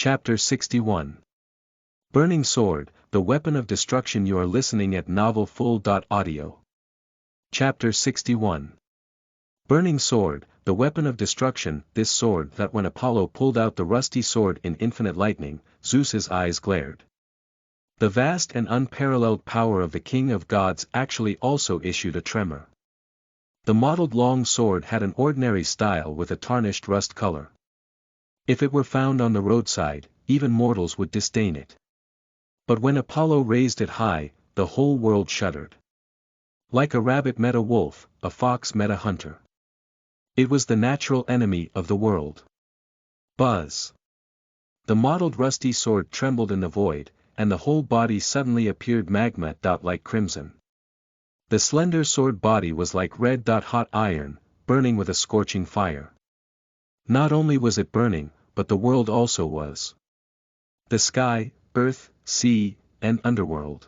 Chapter 61. Burning Sword, the Weapon of Destruction. You are listening at novelfull.audio. Chapter 61. Burning Sword, the Weapon of Destruction. This sword that when Apollo pulled out the rusty sword in infinite lightning, Zeus's eyes glared. The vast and unparalleled power of the King of Gods actually also issued a tremor. The mottled long sword had an ordinary style with a tarnished rust color. If it were found on the roadside, even mortals would disdain it. But when Apollo raised it high, the whole world shuddered. Like a rabbit met a wolf, a fox met a hunter. It was the natural enemy of the world. Buzz! The mottled rusty sword trembled in the void, and the whole body suddenly appeared magma-like crimson. The slender sword body was like red-hot iron, burning with a scorching fire. Not only was it burning, but the world also was. The sky, earth, sea, and underworld.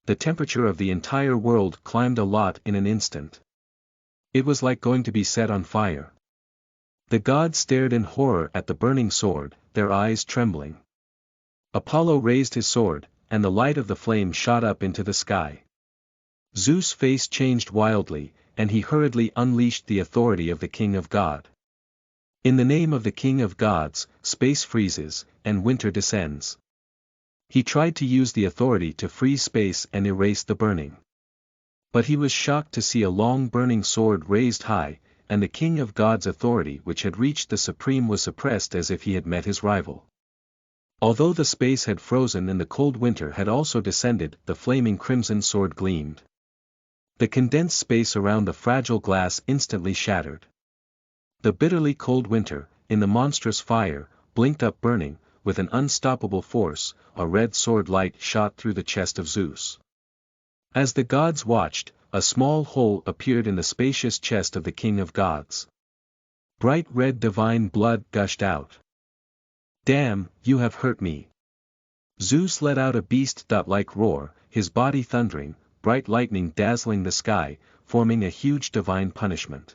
The temperature of the entire world climbed a lot in an instant. It was like going to be set on fire. The gods stared in horror at the burning sword, their eyes trembling. Apollo raised his sword, and the light of the flame shot up into the sky. Zeus' face changed wildly, and he hurriedly unleashed the authority of the King of God. In the name of the King of Gods, space freezes, and winter descends. He tried to use the authority to freeze space and erase the burning. But he was shocked to see a long burning sword raised high, and the King of Gods' authority which had reached the supreme was suppressed as if he had met his rival. Although the space had frozen and the cold winter had also descended, the flaming crimson sword gleamed. The condensed space around the fragile glass instantly shattered. The bitterly cold winter, in the monstrous fire, blinked up burning, with an unstoppable force. A red sword light shot through the chest of Zeus. As the gods watched, a small hole appeared in the spacious chest of the King of Gods. Bright red divine blood gushed out. "Damn, you have hurt me!" Zeus let out a beast-like roar, his body thundering, bright lightning dazzling the sky, forming a huge divine punishment.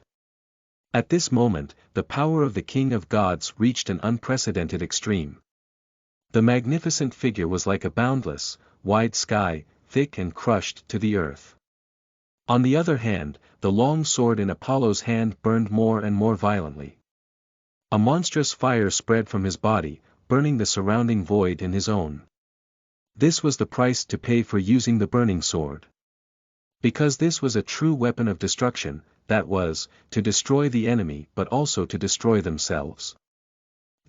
At this moment, the power of the King of Gods reached an unprecedented extreme. The magnificent figure was like a boundless, wide sky, thick and crushed to the earth. On the other hand, the long sword in Apollo's hand burned more and more violently. A monstrous fire spread from his body, burning the surrounding void and his own. This was the price to pay for using the burning sword. Because this was a true weapon of destruction, that was, to destroy the enemy but also to destroy themselves.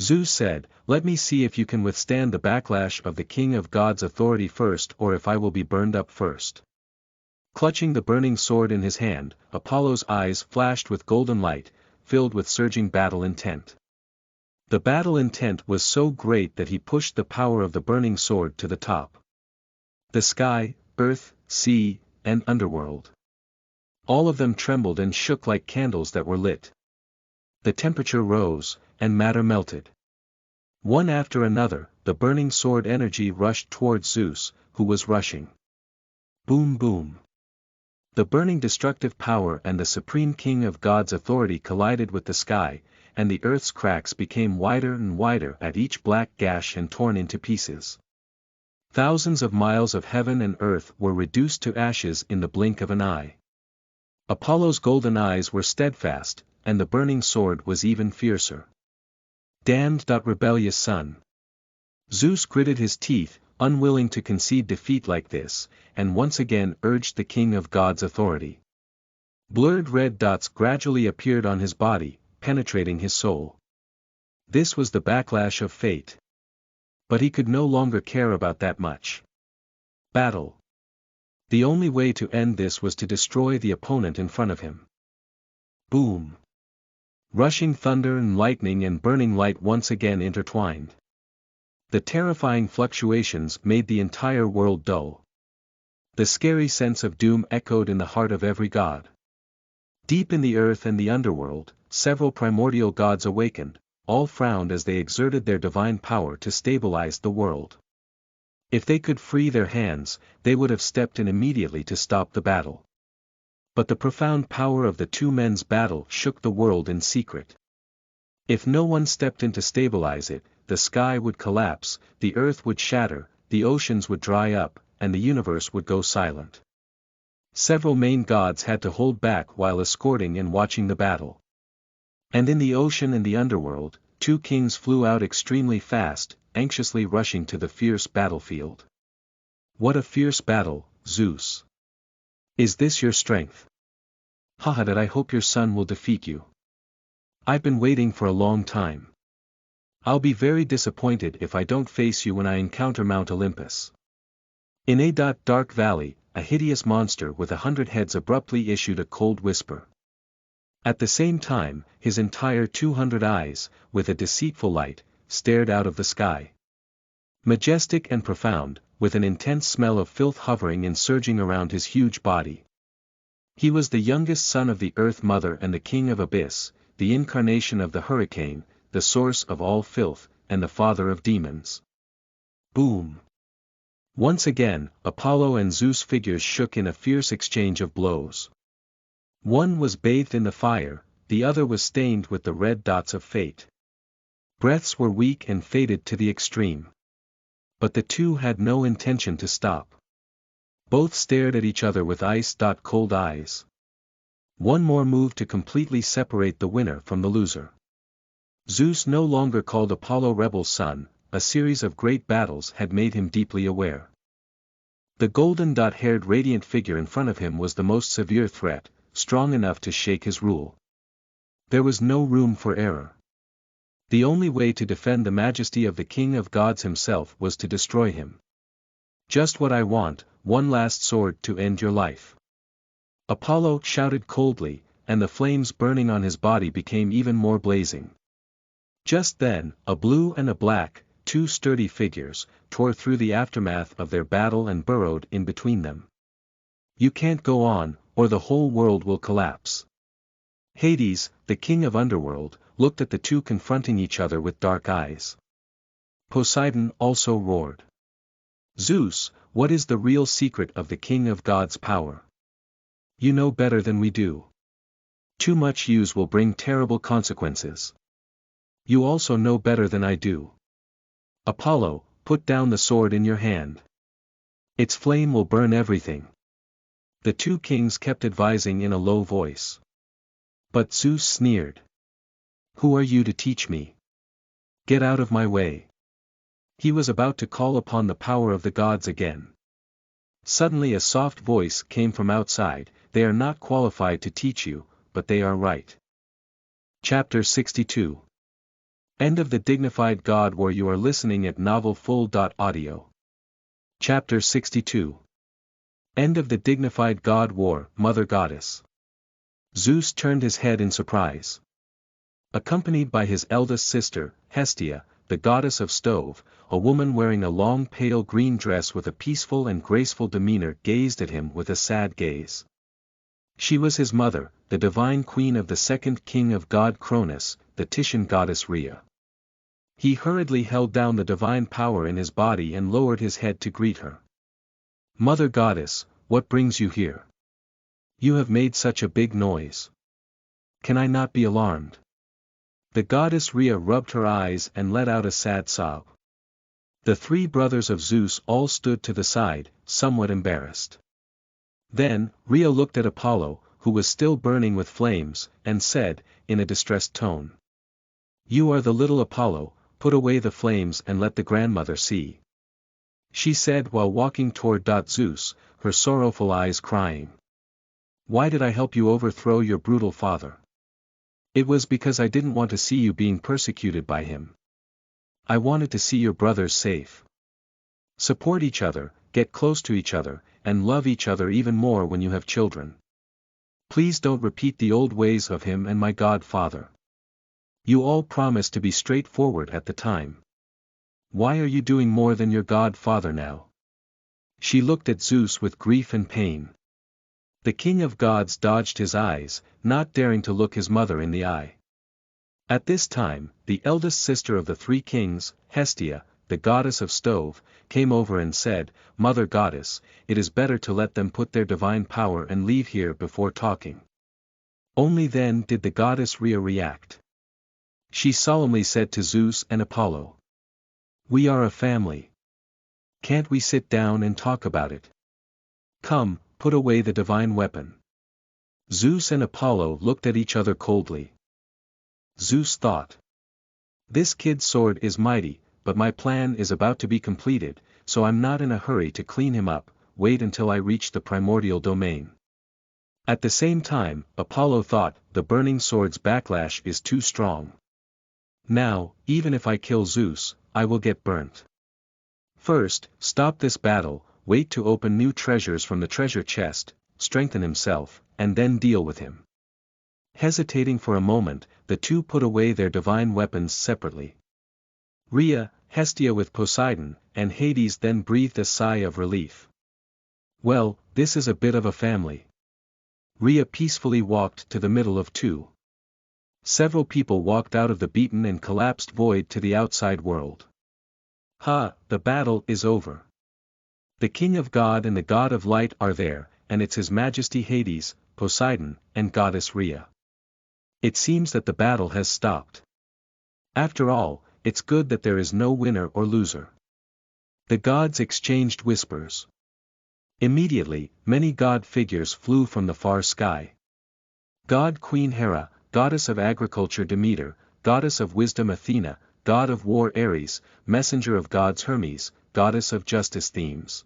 Zeus said, "Let me see if you can withstand the backlash of the King of God's authority first, or if I will be burned up first." Clutching the burning sword in his hand, Apollo's eyes flashed with golden light, filled with surging battle intent. The battle intent was so great that he pushed the power of the burning sword to the top. The sky, earth, sea, and underworld. All of them trembled and shook like candles that were lit. The temperature rose, and matter melted. One after another, the burning sword energy rushed towards Zeus, who was rushing. Boom boom. The burning destructive power and the supreme King of God's authority collided with the sky, and the earth's cracks became wider and wider at each black gash and torn into pieces. Thousands of miles of heaven and earth were reduced to ashes in the blink of an eye. Apollo's golden eyes were steadfast, and the burning sword was even fiercer. "Damned, rebellious son!" Zeus gritted his teeth, unwilling to concede defeat like this, and once again urged the King of God's authority. Blurred red dots gradually appeared on his body, penetrating his soul. This was the backlash of fate. But he could no longer care about that much. Battle. The only way to end this was to destroy the opponent in front of him. Boom. Rushing thunder and lightning and burning light once again intertwined. The terrifying fluctuations made the entire world dull. The scary sense of doom echoed in the heart of every god. Deep in the earth and the underworld, several primordial gods awakened. All frowned as they exerted their divine power to stabilize the world. If they could free their hands, they would have stepped in immediately to stop the battle. But the profound power of the two men's battle shook the world in secret. If no one stepped in to stabilize it, the sky would collapse, the earth would shatter, the oceans would dry up, and the universe would go silent. Several main gods had to hold back while escorting and watching the battle. And in the ocean and the underworld, 2 kings flew out extremely fast, anxiously rushing to the fierce battlefield. What a fierce battle, Zeus! Is this your strength? Haha, that I hope your son will defeat you. I've been waiting for a long time. I'll be very disappointed if I don't face you when I encounter Mount Olympus. In a dark valley, a hideous monster with 100 heads abruptly issued a cold whisper. At the same time, his entire 200 eyes, with a deceitful light, stared out of the sky. Majestic and profound, with an intense smell of filth hovering and surging around his huge body. He was the youngest son of the Earth Mother and the King of Abyss, the incarnation of the hurricane, the source of all filth, and the father of demons. Boom! Once again, Apollo and Zeus figures shook in a fierce exchange of blows. One was bathed in the fire, the other was stained with the red dots of fate. Breaths were weak and faded to the extreme. But the two had no intention to stop. Both stared at each other with ice-cold eyes. One more move to completely separate the winner from the loser. Zeus no longer called Apollo rebel son, a series of great battles had made him deeply aware. The golden-haired radiant figure in front of him was the most severe threat, strong enough to shake his rule. There was no room for error. The only way to defend the majesty of the King of Gods himself was to destroy him. Just what I want, one last sword to end your life. Apollo shouted coldly, and the flames burning on his body became even more blazing. Just then, a blue and a black, 2 sturdy figures, tore through the aftermath of their battle and burrowed in between them. You can't go on, or the whole world will collapse. Hades, the king of underworld, looked at the two confronting each other with dark eyes. Poseidon also roared. Zeus, what is the real secret of the King of God's power? You know better than we do. Too much use will bring terrible consequences. You also know better than I do. Apollo, put down the sword in your hand. Its flame will burn everything. The 2 kings kept advising in a low voice. But Zeus sneered. Who are you to teach me? Get out of my way. He was about to call upon the power of the gods again. Suddenly a soft voice came from outside, they are not qualified to teach you, but they are right. Chapter 62. End of the dignified God War. You are listening at novelfull.audio. Chapter 62. End of the dignified God War, Mother Goddess. Zeus turned his head in surprise. Accompanied by his eldest sister, Hestia, the goddess of stove, a woman wearing a long pale green dress with a peaceful and graceful demeanor gazed at him with a sad gaze. She was his mother, the divine queen of the second king of god Cronus, the Titian goddess Rhea. He hurriedly held down the divine power in his body and lowered his head to greet her. Mother Goddess, what brings you here? You have made such a big noise. Can I not be alarmed? The goddess Rhea rubbed her eyes and let out a sad sob. The 3 brothers of Zeus all stood to the side, somewhat embarrassed. Then, Rhea looked at Apollo, who was still burning with flames, and said, in a distressed tone. You are the little Apollo, put away the flames and let the grandmother see. She said while walking toward Zeus, her sorrowful eyes crying. Why did I help you overthrow your brutal father? It was because I didn't want to see you being persecuted by him. I wanted to see your brothers safe. Support each other, get close to each other, and love each other even more when you have children. Please don't repeat the old ways of him and my god father. You all promised to be straightforward at the time. Why are you doing more than your god father now? She looked at Zeus with grief and pain. The king of gods dodged his eyes, not daring to look his mother in the eye. At this time, the eldest sister of the 3 kings, Hestia, the goddess of stove, came over and said, Mother Goddess, it is better to let them put their divine power and leave here before talking. Only then did the goddess Rhea react. She solemnly said to Zeus and Apollo. We are a family. Can't we sit down and talk about it? Come, put away the divine weapon. Zeus and Apollo looked at each other coldly. Zeus thought. This kid's sword is mighty, but my plan is about to be completed, so I'm not in a hurry to clean him up, wait until I reach the primordial domain. At the same time, Apollo thought, the burning sword's backlash is too strong. Now, even if I kill Zeus, I will get burnt. First, stop this battle, wait to open new treasures from the treasure chest, strengthen himself, and then deal with him. Hesitating for a moment, the two put away their divine weapons separately. Rhea, Hestia with Poseidon, and Hades then breathed a sigh of relief. Well, this is a bit of a family. Rhea peacefully walked to the middle of two. Several people walked out of the beaten and collapsed void to the outside world. Ha, the battle is over. The King of God and the God of Light are there, and it's His Majesty Hades, Poseidon, and Goddess Rhea. It seems that the battle has stopped. After all, it's good that there is no winner or loser. The gods exchanged whispers. Immediately, many god figures flew from the far sky. God Queen Hera, goddess of agriculture Demeter, goddess of wisdom Athena, god of war Ares, messenger of gods Hermes, goddess of justice Themis.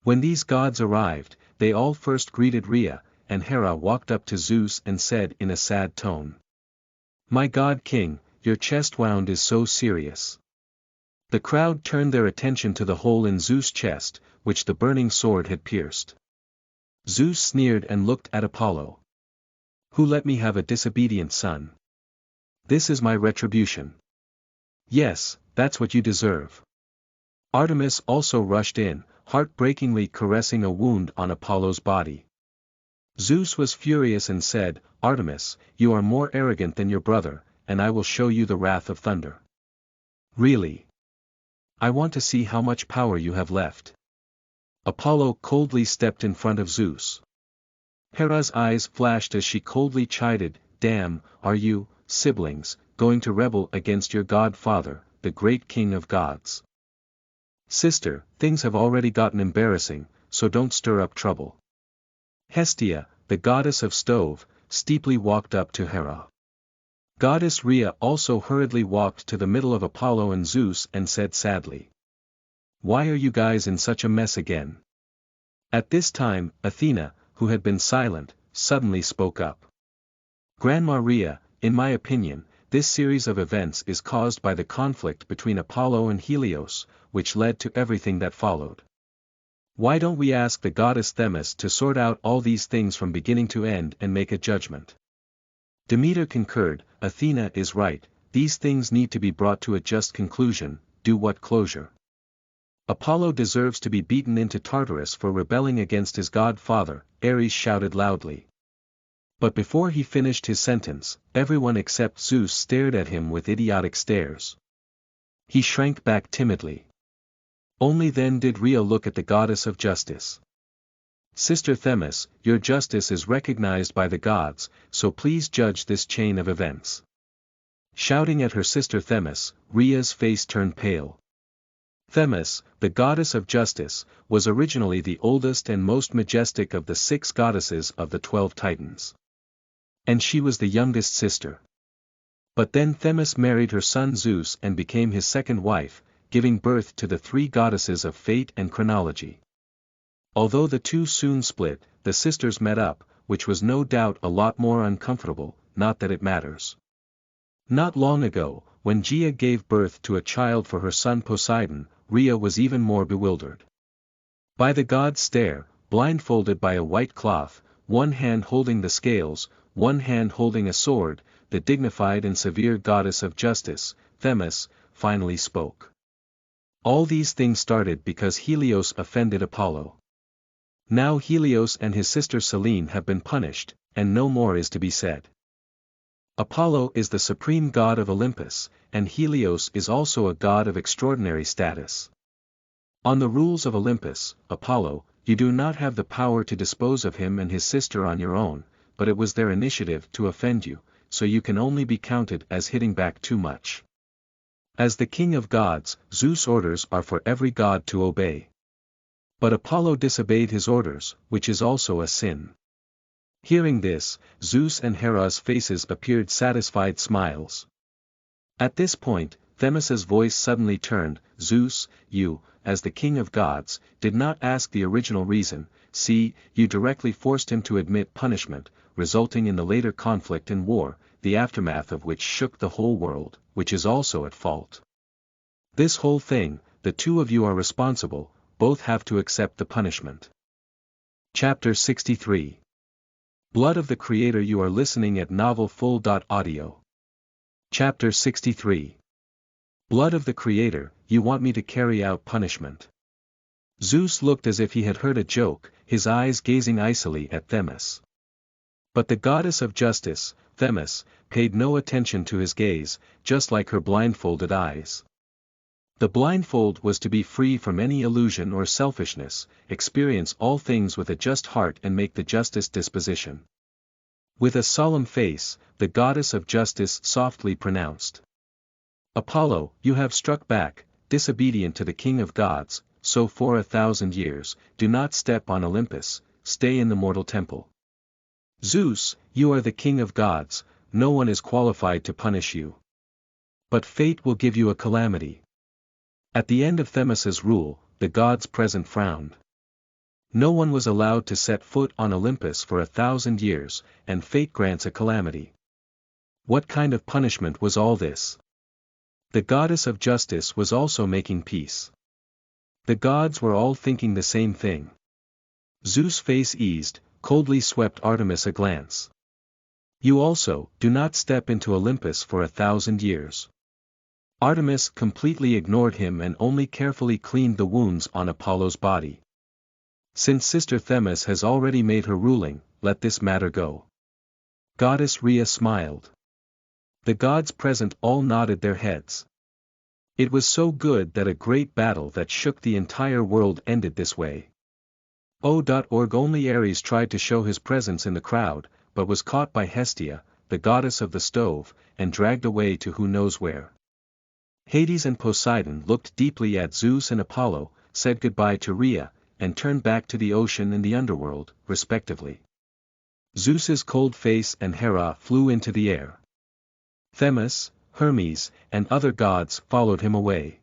When these gods arrived, they all first greeted Rhea, and Hera walked up to Zeus and said in a sad tone. My god king, your chest wound is so serious. The crowd turned their attention to the hole in Zeus' chest, which the burning sword had pierced. Zeus sneered and looked at Apollo. Who let me have a disobedient son? This is my retribution. Yes, that's what you deserve. Artemis also rushed in, heartbreakingly caressing a wound on Apollo's body. Zeus was furious and said, Artemis, you are more arrogant than your brother, and I will show you the wrath of thunder. Really? I want to see how much power you have left. Apollo coldly stepped in front of Zeus. Hera's eyes flashed as she coldly chided, Damn, are you, siblings, going to rebel against your godfather, the great king of gods? Sister, things have already gotten embarrassing, so don't stir up trouble. Hestia, the goddess of stove, steeply walked up to Hera. Goddess Rhea also hurriedly walked to the middle of Apollo and Zeus and said sadly. Why are you guys in such a mess again? At this time, Athena, who had been silent, suddenly spoke up. Grandma Rhea, in my opinion, this series of events is caused by the conflict between Apollo and Helios, which led to everything that followed. Why don't we ask the goddess Themis to sort out all these things from beginning to end and make a judgment? Demeter concurred, Athena is right, these things need to be brought to a just conclusion, do what closure. Apollo deserves to be beaten into Tartarus for rebelling against his godfather, Ares shouted loudly. But before he finished his sentence, everyone except Zeus stared at him with idiotic stares. He shrank back timidly. Only then did Rhea look at the goddess of justice. Sister Themis, your justice is recognized by the gods, so please judge this chain of events. Shouting at her sister Themis, Rhea's face turned pale. Themis, the goddess of justice, was originally the oldest and most majestic of the 6 goddesses of the 12 Titans. And she was the youngest sister. But then Themis married her son Zeus and became his second wife, giving birth to the 3 goddesses of fate and chronology. Although the two soon split, the sisters met up, which was no doubt a lot more uncomfortable, not that it matters. Not long ago, when Gaia gave birth to a child for her son Poseidon, Rhea was even more bewildered. By the god's stare, blindfolded by a white cloth, one hand holding the scales, one hand holding a sword, the dignified and severe goddess of justice, Themis, finally spoke. All these things started because Helios offended Apollo. Now Helios and his sister Selene have been punished, and no more is to be said. Apollo is the supreme god of Olympus, and Helios is also a god of extraordinary status. On the rules of Olympus, Apollo, you do not have the power to dispose of him and his sister on your own, but it was their initiative to offend you, so you can only be counted as hitting back too much. As the king of gods, Zeus' orders are for every god to obey. But Apollo disobeyed his orders, which is also a sin. Hearing this, Zeus and Hera's faces appeared satisfied smiles. At this point, Themis's voice suddenly turned. Zeus, you, as the king of gods, did not ask the original reason. See, you directly forced him to admit punishment, resulting in the later conflict and war, the aftermath of which shook the whole world, which is also at fault. This whole thing, the two of you are responsible, both have to accept the punishment. Chapter 63. Blood of the Creator. You are listening at novelfull.audio. Chapter 63. Blood of the Creator, you want me to carry out punishment. Zeus looked as if he had heard a joke, his eyes gazing icily at Themis. But the goddess of justice, Themis, paid no attention to his gaze, just like her blindfolded eyes. The blindfold was to be free from any illusion or selfishness, experience all things with a just heart and make the justest disposition. With a solemn face, the goddess of justice softly pronounced. Apollo, you have struck back, disobedient to the king of gods, so for 1,000 years, do not step on Olympus, stay in the mortal temple. Zeus, you are the king of gods, no one is qualified to punish you. But fate will give you a calamity. At the end of Themis's rule, the gods present frowned. No one was allowed to set foot on Olympus for 1,000 years, and fate grants a calamity. What kind of punishment was all this? The goddess of justice was also making peace. The gods were all thinking the same thing. Zeus' face eased, coldly swept Artemis a glance. You also, do not step into Olympus for 1,000 years. Artemis completely ignored him and only carefully cleaned the wounds on Apollo's body. Since Sister Themis has already made her ruling, let this matter go. Goddess Rhea smiled. The gods present all nodded their heads. It was so good that a great battle that shook the entire world ended this way. Only Ares tried to show his presence in the crowd, but was caught by Hestia, the goddess of the stove, and dragged away to who knows where. Hades and Poseidon looked deeply at Zeus and Apollo, said goodbye to Rhea, and turned back to the ocean and the underworld, respectively. Zeus's cold face and Hera flew into the air. Themis, Hermes, and other gods followed him away.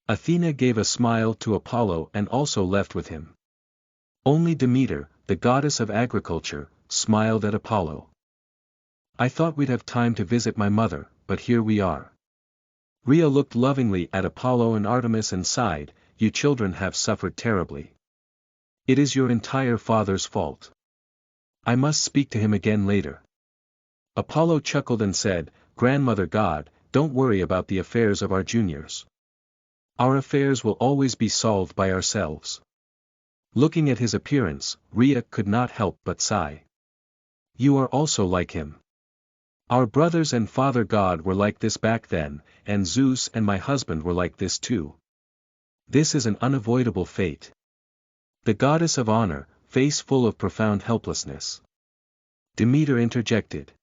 Athena gave a smile to Apollo and also left with him. Only Demeter, the goddess of agriculture, smiled at Apollo. I thought we'd have time to visit my mother, but here we are. Rhea looked lovingly at Apollo and Artemis and sighed, you children have suffered terribly. It is your entire father's fault. I must speak to him again later. Apollo chuckled and said, Grandmother God, don't worry about the affairs of our juniors. Our affairs will always be solved by ourselves. Looking at his appearance, Rhea could not help but sigh. You are also like him. Our brothers and Father God were like this back then, and Zeus and my husband were like this too. This is an unavoidable fate. The goddess of honor, face full of profound helplessness. Demeter interjected.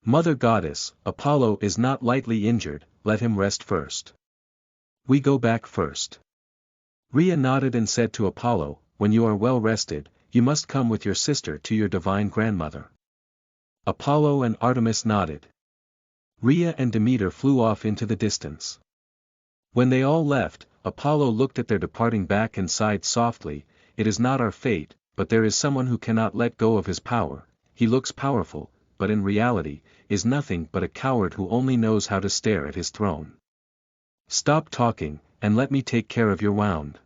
Mother Goddess, Apollo is not lightly injured, let him rest first. We go back first. Rhea nodded and said to Apollo, when you are well rested, you must come with your sister to your divine grandmother. Apollo and Artemis nodded. Rhea and Demeter flew off into the distance. When they all left, Apollo looked at their departing back and sighed softly, it is not our fate, but there is someone who cannot let go of his power, he looks powerful, but in reality, is nothing but a coward who only knows how to stare at his throne. Stop talking, and let me take care of your wound.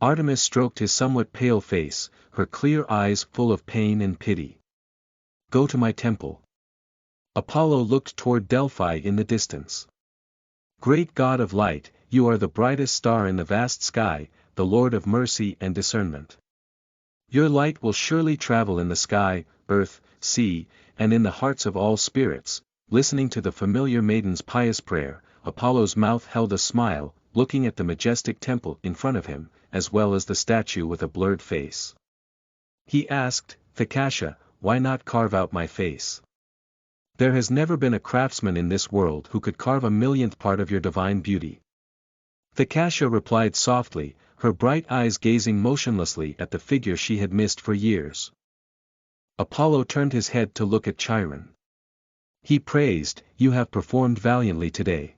Artemis stroked his somewhat pale face, her clear eyes full of pain and pity. Go to my temple. Apollo looked toward Delphi in the distance. Great God of light, you are the brightest star in the vast sky, the Lord of mercy and discernment. Your light will surely travel in the sky, earth, sea, and in the hearts of all spirits. Listening to the familiar maiden's pious prayer, Apollo's mouth held a smile, looking at the majestic temple in front of him, as well as the statue with a blurred face. He asked, Thekasha, why not carve out my face? There has never been a craftsman in this world who could carve a millionth part of your divine beauty. Thekasha replied softly, her bright eyes gazing motionlessly at the figure she had missed for years. Apollo turned his head to look at Chiron. He praised, "You have performed valiantly today."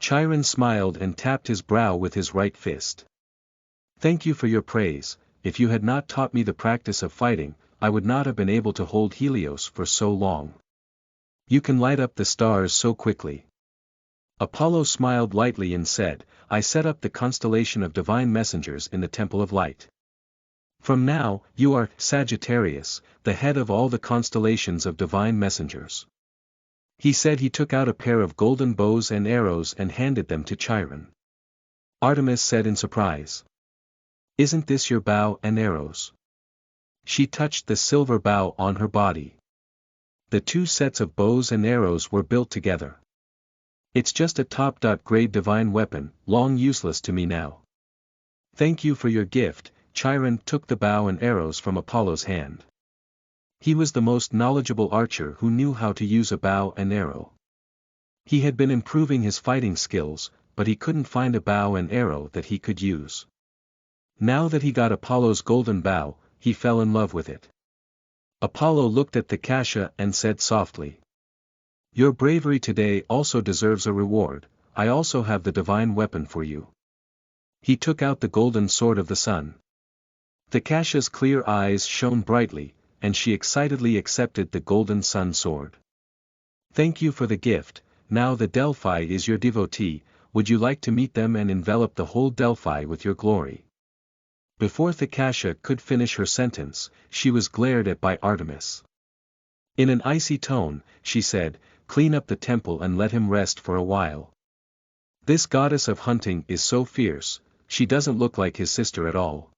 Chiron smiled and tapped his brow with his right fist. "Thank you for your praise. If you had not taught me the practice of fighting, I would not have been able to hold Helios for so long. You can light up the stars so quickly." Apollo smiled lightly and said, "I set up the constellation of divine messengers in the Temple of Light. From now, you are Sagittarius, the head of all the constellations of divine messengers." He said he took out a pair of golden bows and arrows and handed them to Chiron. Artemis said in surprise, "Isn't this your bow and arrows?" She touched the silver bow on her body. The two sets of bows and arrows were built together. "It's just a top-grade divine weapon, long useless to me now." "Thank you for your gift." Chiron took the bow and arrows from Apollo's hand. He was the most knowledgeable archer who knew how to use a bow and arrow. He had been improving his fighting skills, but he couldn't find a bow and arrow that he could use. Now that he got Apollo's golden bow, he fell in love with it. Apollo looked at Thekasha and said softly, "Your bravery today also deserves a reward. I also have the divine weapon for you." He took out the golden sword of the sun. Thekasha's clear eyes shone brightly, and she excitedly accepted the golden sun sword. "Thank you for the gift. Now the Delphi is your devotee. Would you like to meet them and envelop the whole Delphi with your glory?" Before Thekasha could finish her sentence, she was glared at by Artemis. In an icy tone, she said, "Clean up the temple and let him rest for a while. This goddess of hunting is so fierce, she doesn't look like his sister at all."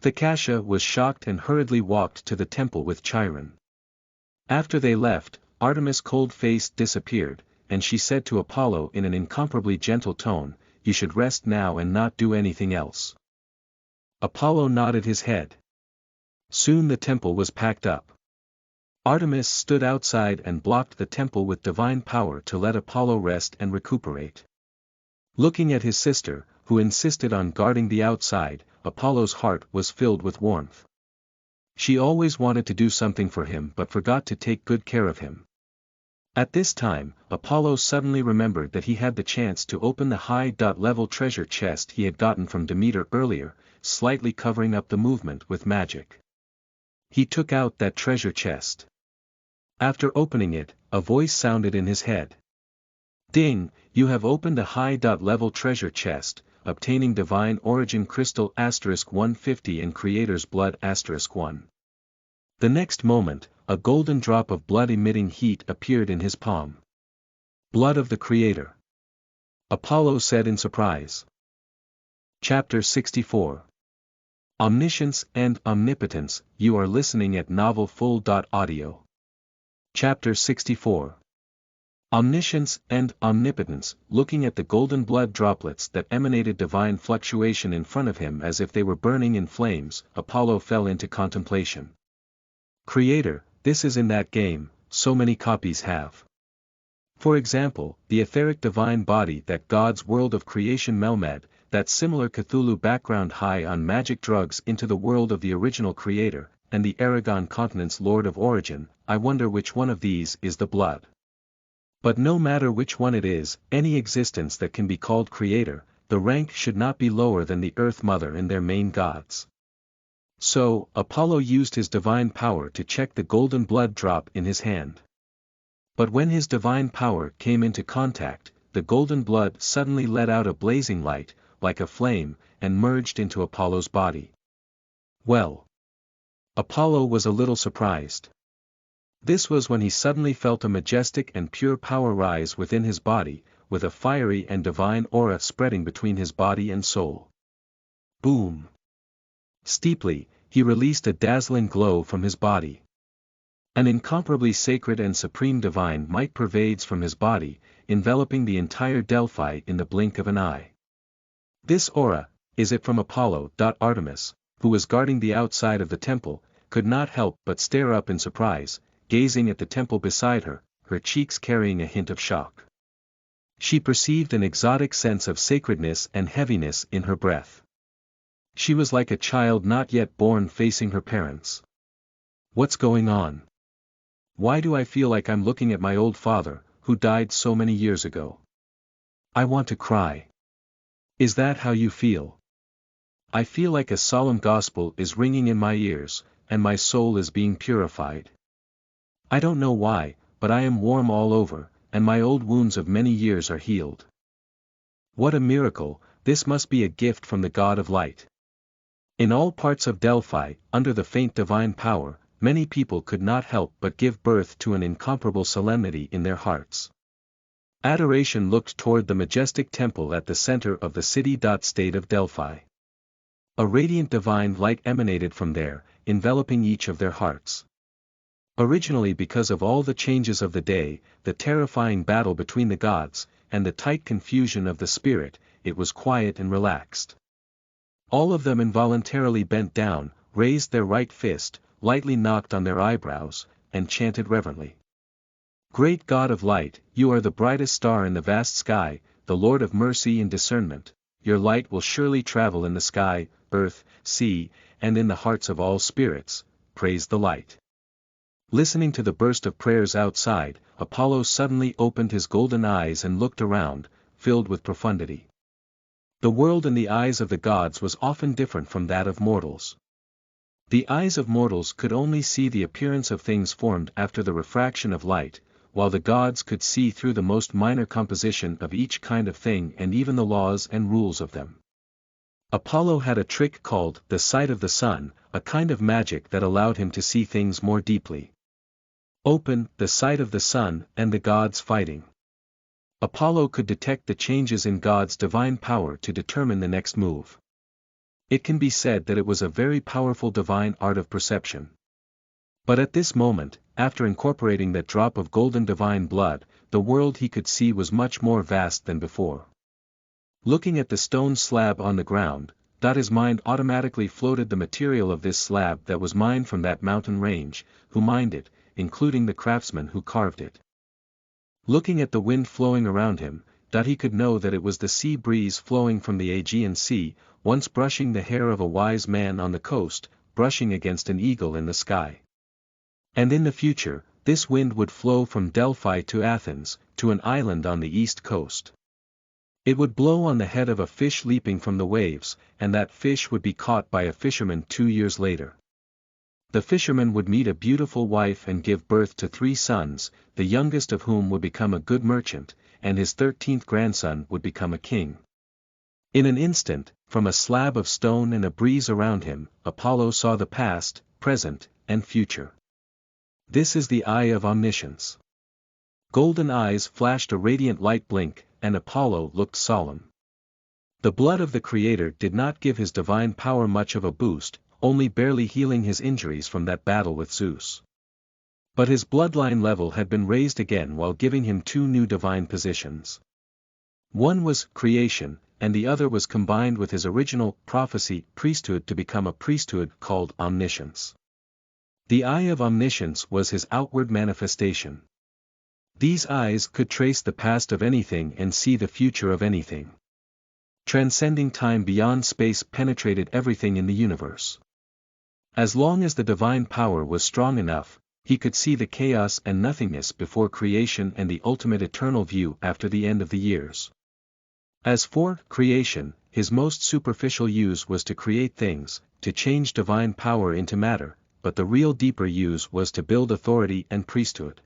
Thekasha was shocked and hurriedly walked to the temple with Chiron. After they left, Artemis' cold face disappeared, and she said to Apollo in an incomparably gentle tone, "You should rest now and not do anything else." Apollo nodded his head. Soon the temple was packed up. Artemis stood outside and blocked the temple with divine power to let Apollo rest and recuperate. Looking at his sister, who insisted on guarding the outside, Apollo's heart was filled with warmth. She always wanted to do something for him but forgot to take good care of him. At this time, Apollo suddenly remembered that he had the chance to open the high-level treasure chest he had gotten from Demeter earlier, slightly covering up the movement with magic. He took out that treasure chest. After opening it, a voice sounded in his head. "Ding, you have opened a high-level treasure chest, obtaining divine origin crystal *150 and creator's blood *1. The next moment, a golden drop of blood emitting heat appeared in his palm. "Blood of the Creator," Apollo said in surprise. Chapter 64. Omniscience and Omnipotence. You are listening at novelfull.audio. Chapter 64. Omniscience and Omnipotence. Looking at the golden blood droplets that emanated divine fluctuation in front of him as if they were burning in flames, Apollo fell into contemplation. "Creator, this is in that game, so many copies have. For example, the etheric divine body that God's world of creation Melmed, that similar Cthulhu background high on magic drugs into the world of the original creator, and the Aragon continent's lord of origin. I wonder which one of these is the blood. But no matter which one it is, any existence that can be called creator, the rank should not be lower than the Earth Mother and their main gods." So, Apollo used his divine power to check the golden blood drop in his hand. But when his divine power came into contact, the golden blood suddenly let out a blazing light, like a flame, and merged into Apollo's body. Well, Apollo was a little surprised. This was when he suddenly felt a majestic and pure power rise within his body, with a fiery and divine aura spreading between his body and soul. Boom! Steeply, he released a dazzling glow from his body. An incomparably sacred and supreme divine might pervades from his body, enveloping the entire Delphi in the blink of an eye. This aura, is it from Apollo? Artemis, who was guarding the outside of the temple, could not help but stare up in surprise. gazing at the temple beside her, her cheeks carrying a hint of shock. She perceived an exotic sense of sacredness and heaviness in her breath. She was like a child not yet born facing her parents. What's going on? Why do I feel like I'm looking at my old father, who died so many years ago? I want to cry. Is that how you feel? I feel like a solemn gospel is ringing in my ears, and my soul is being purified. I don't know why, but I am warm all over, and my old wounds of many years are healed. What a miracle, this must be a gift from the God of light. In all parts of Delphi, under the faint divine power, many people could not help but give birth to an incomparable solemnity in their hearts. Adoration looked toward the majestic temple at the center of the city-state of Delphi. A radiant divine light emanated from there, enveloping each of their hearts. Originally, because of all the changes of the day, the terrifying battle between the gods, and the tight confusion of the spirit, it was quiet and relaxed. All of them involuntarily bent down, raised their right fist, lightly knocked on their eyebrows, and chanted reverently. Great God of light, you are the brightest star in the vast sky, the Lord of mercy and discernment. Your light will surely travel in the sky, earth, sea, and in the hearts of all spirits. Praise the light. Listening to the burst of prayers outside, Apollo suddenly opened his golden eyes and looked around, filled with profundity. The world in the eyes of the gods was often different from that of mortals. The eyes of mortals could only see the appearance of things formed after the refraction of light, while the gods could see through the most minor composition of each kind of thing and even the laws and rules of them. Apollo had a trick called the sight of the sun, a kind of magic that allowed him to see things more deeply. Open, the sight of the sun, and the gods fighting. Apollo could detect the changes in God's divine power to determine the next move. It can be said that it was a very powerful divine art of perception. But at this moment, after incorporating that drop of golden divine blood, the world he could see was much more vast than before. Looking at the stone slab on the ground, his mind automatically floated the material of this slab that was mined from that mountain range, who mined it, including the craftsman who carved it. Looking at the wind flowing around him, he could know that it was the sea breeze flowing from the Aegean Sea, once brushing the hair of a wise man on the coast, brushing against an eagle in the sky. And in the future, this wind would flow from Delphi to Athens, to an island on the east coast. It would blow on the head of a fish leaping from the waves, and that fish would be caught by a fisherman 2 years later. The fisherman would meet a beautiful wife and give birth to 3 sons, the youngest of whom would become a good merchant, and his 13th grandson would become a king. In an instant, from a slab of stone and a breeze around him, Apollo saw the past, present, and future. This is the eye of omniscience. Golden eyes flashed a radiant light blink, and Apollo looked solemn. The blood of the Creator did not give his divine power much of a boost, only barely healing his injuries from that battle with Zeus. But his bloodline level had been raised again while giving him 2 new divine positions. One was creation, and the other was combined with his original prophecy priesthood to become a priesthood called omniscience. The eye of omniscience was his outward manifestation. These eyes could trace the past of anything and see the future of anything. Transcending time beyond space penetrated everything in the universe. As long as the divine power was strong enough, he could see the chaos and nothingness before creation and the ultimate eternal view after the end of the years. As for creation, his most superficial use was to create things, to change divine power into matter, but the real deeper use was to build authority and priesthood.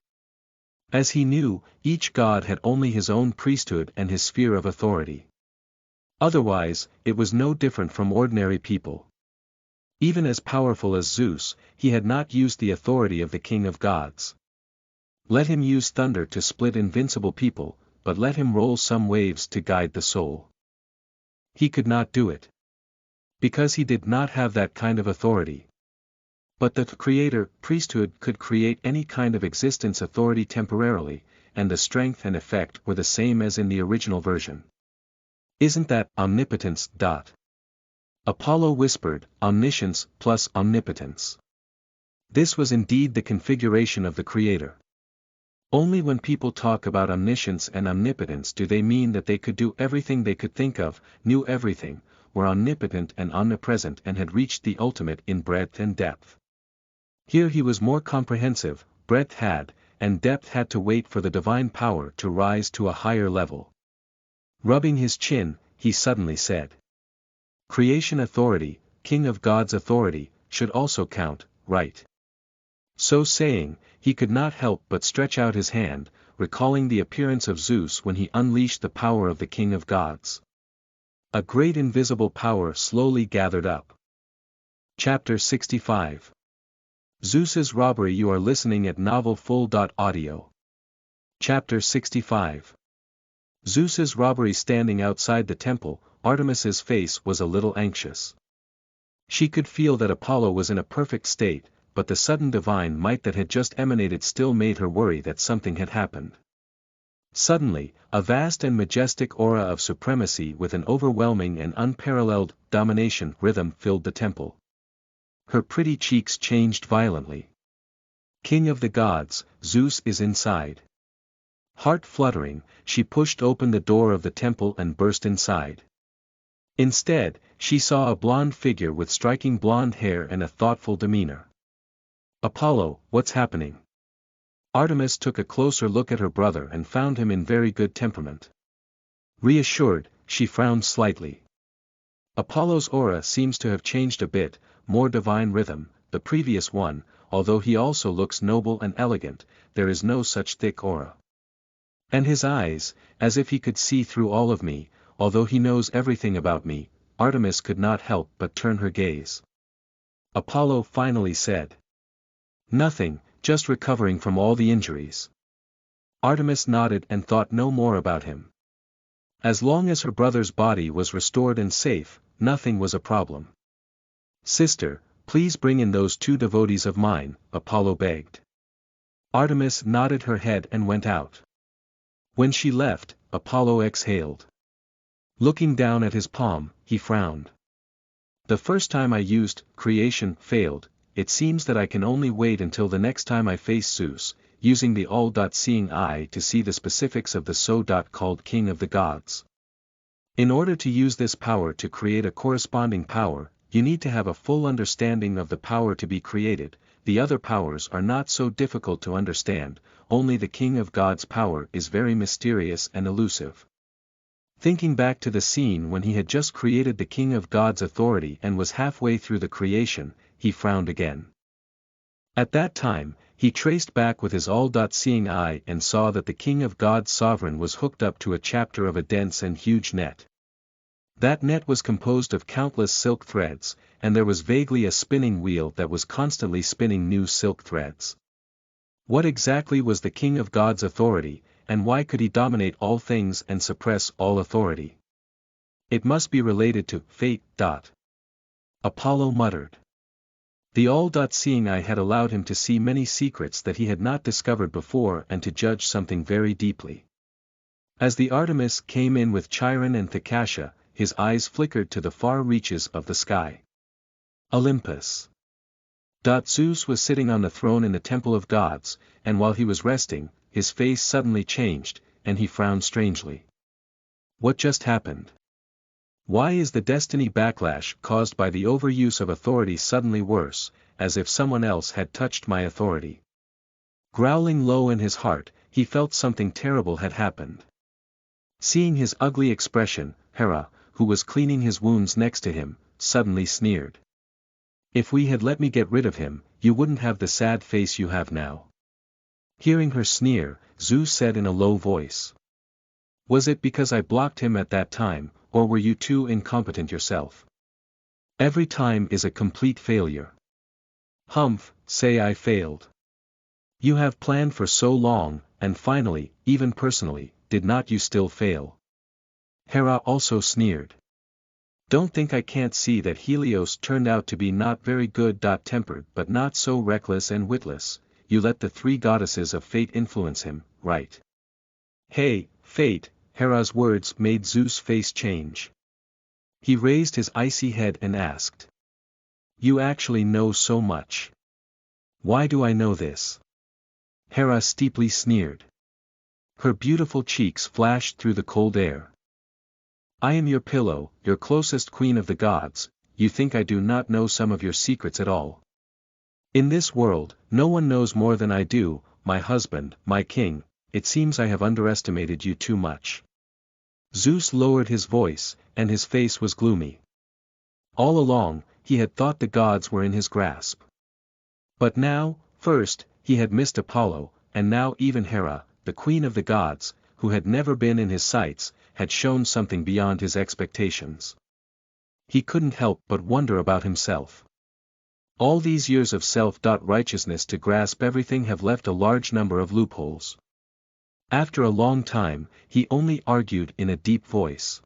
As he knew, each god had only his own priesthood and his sphere of authority. Otherwise, it was no different from ordinary people. Even as powerful as Zeus, he had not used the authority of the king of gods. Let him use thunder to split invincible people, but let him roll some waves to guide the soul. He could not do it. Because he did not have that kind of authority. But the Creator priesthood could create any kind of existence authority temporarily, and the strength and effect were the same as in the original version. Isn't that omnipotence? Apollo whispered, omniscience plus omnipotence. This was indeed the configuration of the Creator. Only when people talk about omniscience and omnipotence do they mean that they could do everything they could think of, knew everything, were omnipotent and omnipresent and had reached the ultimate in breadth and depth. Here he was more comprehensive, breadth had, and depth had to wait for the divine power to rise to a higher level. Rubbing his chin, he suddenly said, "Creation authority, King of God's authority, should also count, right?" So saying, he could not help but stretch out his hand, recalling the appearance of Zeus when he unleashed the power of the King of Gods. A great invisible power slowly gathered up. Chapter 65. Zeus's Robbery. You are listening at novelfull.audio. Chapter 65. Zeus's robbery. Standing outside the temple, Artemis's face was a little anxious. She could feel that Apollo was in a perfect state, but the sudden divine might that had just emanated still made her worry that something had happened. Suddenly, a vast and majestic aura of supremacy with an overwhelming and unparalleled domination rhythm filled the temple. Her pretty cheeks changed violently. "King of the gods, Zeus is inside." Heart fluttering, she pushed open the door of the temple and burst inside. Instead, she saw a blonde figure with striking blonde hair and a thoughtful demeanor. "Apollo, what's happening?" Artemis took a closer look at her brother and found him in very good temperament. Reassured, she frowned slightly. "Apollo's aura seems to have changed a bit, more divine rhythm, the previous one, although he also looks noble and elegant, there is no such thick aura. And his eyes, as if he could see through all of me, although he knows everything about me." Artemis could not help but turn her gaze. Apollo finally said, "Nothing, just recovering from all the injuries." Artemis nodded and thought no more about him. As long as her brother's body was restored and safe, nothing was a problem. "Sister, please bring in those two devotees of mine," Apollo begged. Artemis nodded her head and went out. When she left, Apollo exhaled. Looking down at his palm, he frowned. "The first time I used creation failed. It seems that I can only wait until the next time I face Zeus, using the all-seeing eye to see the specifics of the so-called King of the Gods. In order to use this power to create a corresponding power, you need to have a full understanding of the power to be created. The other powers are not so difficult to understand, only the King of God's power is very mysterious and elusive." Thinking back to the scene when he had just created the King of God's authority and was halfway through the creation, he frowned again. At that time, he traced back with his all-seeing eye and saw that the King of God's sovereign was hooked up to a chapter of a dense and huge net. That net was composed of countless silk threads, and there was vaguely a spinning wheel that was constantly spinning new silk threads. What exactly was the King of God's authority, and why could he dominate all things and suppress all authority? It must be related to fate. Apollo muttered. The all-seeing eye had allowed him to see many secrets that he had not discovered before and to judge something very deeply. As the Artemis came in with Chiron and Thekasha, his eyes flickered to the far reaches of the sky. Olympus. Zeus was sitting on the throne in the Temple of Gods, and while he was resting, his face suddenly changed, and he frowned strangely. What just happened? Why is the destiny backlash caused by the overuse of authority suddenly worse, as if someone else had touched my authority? Growling low in his heart, he felt something terrible had happened. Seeing his ugly expression, Hera, who was cleaning his wounds next to him, suddenly sneered. "If we had let me get rid of him, you wouldn't have the sad face you have now." Hearing her sneer, Zeus said in a low voice, "Was it because I blocked him at that time, or were you too incompetent yourself? Every time is a complete failure." "Humph, say I failed. You have planned for so long, and finally, even personally, did not you still fail?" Hera also sneered. "Don't think I can't see that Helios turned out to be not very good-tempered but not so reckless and witless. You let the three goddesses of fate influence him, right?" "Hey, fate," Hera's words made Zeus' face change. He raised his icy head and asked, "You actually know so much? Why do I know this? Hera steeply sneered. Her beautiful cheeks flashed through the cold air. I am your pillow, your closest queen of the gods. You think I do not know some of your secrets at all? In this world, no one knows more than I do, my husband, my king. It seems I have underestimated you too much. Zeus lowered his voice, and his face was gloomy. All along, he had thought the gods were in his grasp. But now, first, he had missed Apollo, and now even Hera, the queen of the gods, who had never been in his sights, had shown something beyond his expectations. He couldn't help but wonder about himself. All these years of self-righteousness to grasp everything have left a large number of loopholes. After a long time, he only argued in a deep voice.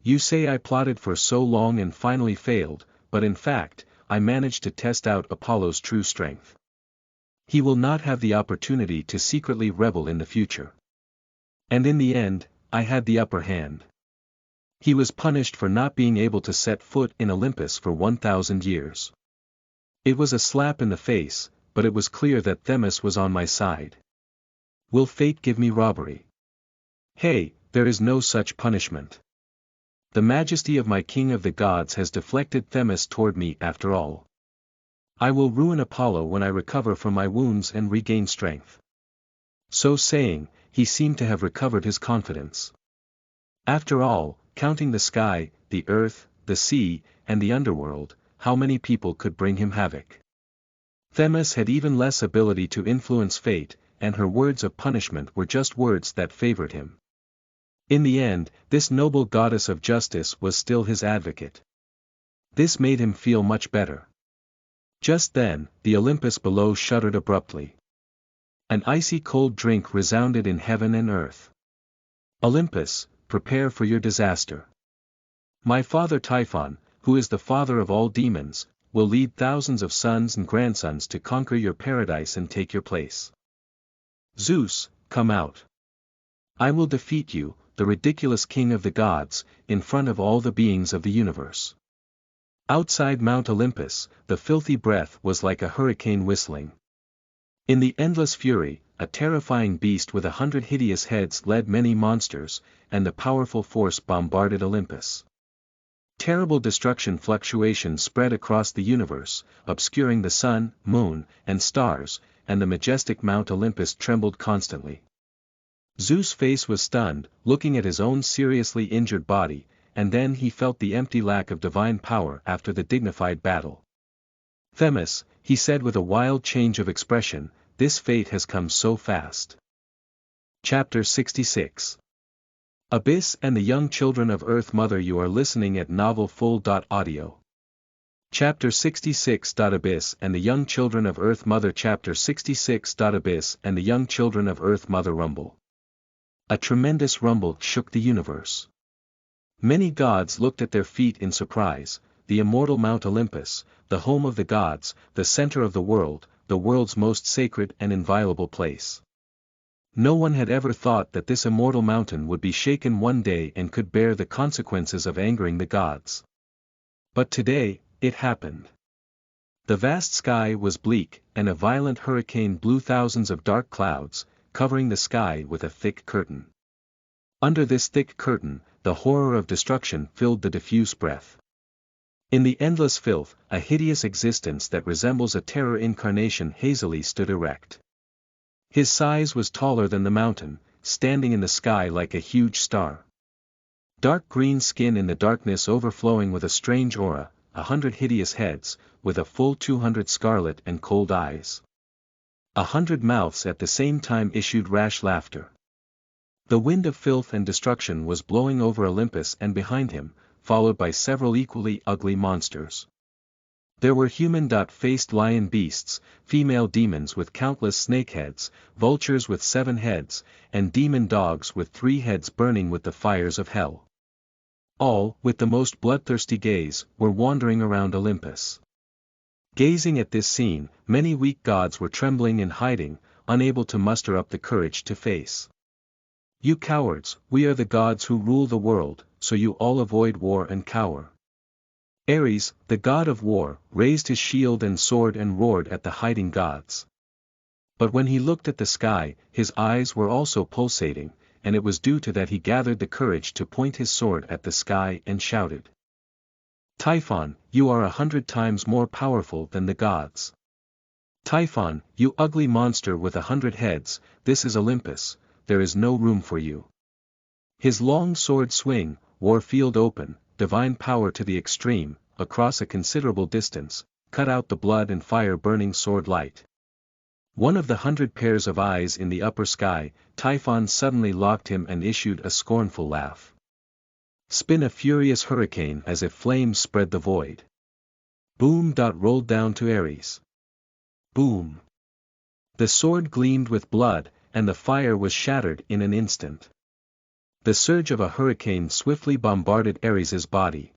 You say I plotted for so long and finally failed, but in fact, I managed to test out Apollo's true strength. He will not have the opportunity to secretly rebel in the future. And in the end, I had the upper hand. He was punished for not being able to set foot in Olympus for 1,000 years. It was a slap in the face, but it was clear that Themis was on my side. Will fate give me robbery? Hey, there is no such punishment. The majesty of my king of the gods has deflected Themis toward me after all. I will ruin Apollo when I recover from my wounds and regain strength. So saying, he seemed to have recovered his confidence. After all, counting the sky, the earth, the sea, and the underworld, how many people could bring him havoc? Themis had even less ability to influence fate, and her words of punishment were just words that favored him. In the end, this noble goddess of justice was still his advocate. This made him feel much better. Just then, the Olympus below shuddered abruptly. An icy cold drink resounded in heaven and earth. Olympus, prepare for your disaster. My father Typhon, who is the father of all demons, will lead thousands of sons and grandsons to conquer your paradise and take your place. Zeus, come out. I will defeat you, the ridiculous king of the gods, in front of all the beings of the universe. Outside Mount Olympus, the filthy breath was like a hurricane whistling. In the endless fury, a terrifying beast with 100 hideous heads led many monsters, and the powerful force bombarded Olympus. Terrible destruction fluctuations spread across the universe, obscuring the sun, moon, and stars, and the majestic Mount Olympus trembled constantly. Zeus' face was stunned, looking at his own seriously injured body, and then he felt the empty lack of divine power after the dignified battle. Themis, he said with a wild change of expression, this fate has come so fast. Chapter 66. Abyss and the Young Children of Earth Mother. You are listening at novelfull.audio. Chapter 66. Abyss and the Young Children of Earth Mother. Chapter 66. Abyss and the Young Children of Earth Mother. Rumble. A tremendous rumble shook the universe. Many gods looked at their feet in surprise. The immortal Mount Olympus, the home of the gods, the center of the world's most sacred and inviolable place. No one had ever thought that this immortal mountain would be shaken one day and could bear the consequences of angering the gods. But today, it happened. The vast sky was bleak, and a violent hurricane blew thousands of dark clouds, covering the sky with a thick curtain. Under this thick curtain, the horror of destruction filled the diffuse breath. In the endless filth, a hideous existence that resembles a terror incarnation hazily stood erect. His size was taller than the mountain, standing in the sky like a huge star. Dark green skin in the darkness overflowing with a strange aura, 100 hideous heads, with a full 200 scarlet and cold eyes. 100 mouths at the same time issued rash laughter. The wind of filth and destruction was blowing over Olympus and behind him, followed by several equally ugly monsters. There were human-faced lion beasts, female demons with countless snake heads, vultures with 7 heads, and demon dogs with 3 heads burning with the fires of hell. All, with the most bloodthirsty gaze, were wandering around Olympus. Gazing at this scene, many weak gods were trembling and hiding, unable to muster up the courage to face. You cowards, we are the gods who rule the world, so you all avoid war and cower. Ares, the god of war, raised his shield and sword and roared at the hiding gods. But when he looked at the sky, his eyes were also pulsating, and it was due to that he gathered the courage to point his sword at the sky and shouted. Typhon, you are 100 times more powerful than the gods. Typhon, you ugly monster with 100 heads, this is Olympus, there is no room for you. His long sword swing, war field open, divine power to the extreme, across a considerable distance, cut out the blood and fire burning sword light. One of the 100 pairs of eyes in the upper sky, Typhon suddenly locked him and issued a scornful laugh. Spin a furious hurricane as if flames spread the void. Boom. Rolled down to Ares. Boom. The sword gleamed with blood, and the fire was shattered in an instant. The surge of a hurricane swiftly bombarded Ares's body.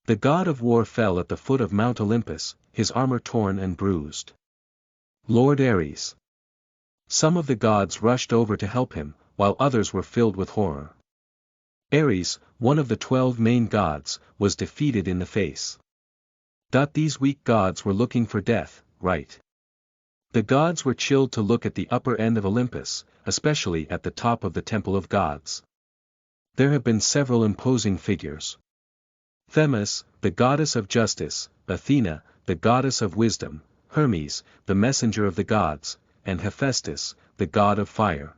The god of war fell at the foot of Mount Olympus, his armor torn and bruised. Lord Ares. Some of the gods rushed over to help him, while others were filled with horror. Ares, one of the 12 main gods, was defeated in the face. These weak gods were looking for death, right? The gods were chilled to look at the upper end of Olympus, especially at the top of the Temple of Gods. There have been several imposing figures. Themis, the goddess of justice, Athena, the goddess of wisdom, Hermes, the messenger of the gods, and Hephaestus, the god of fire.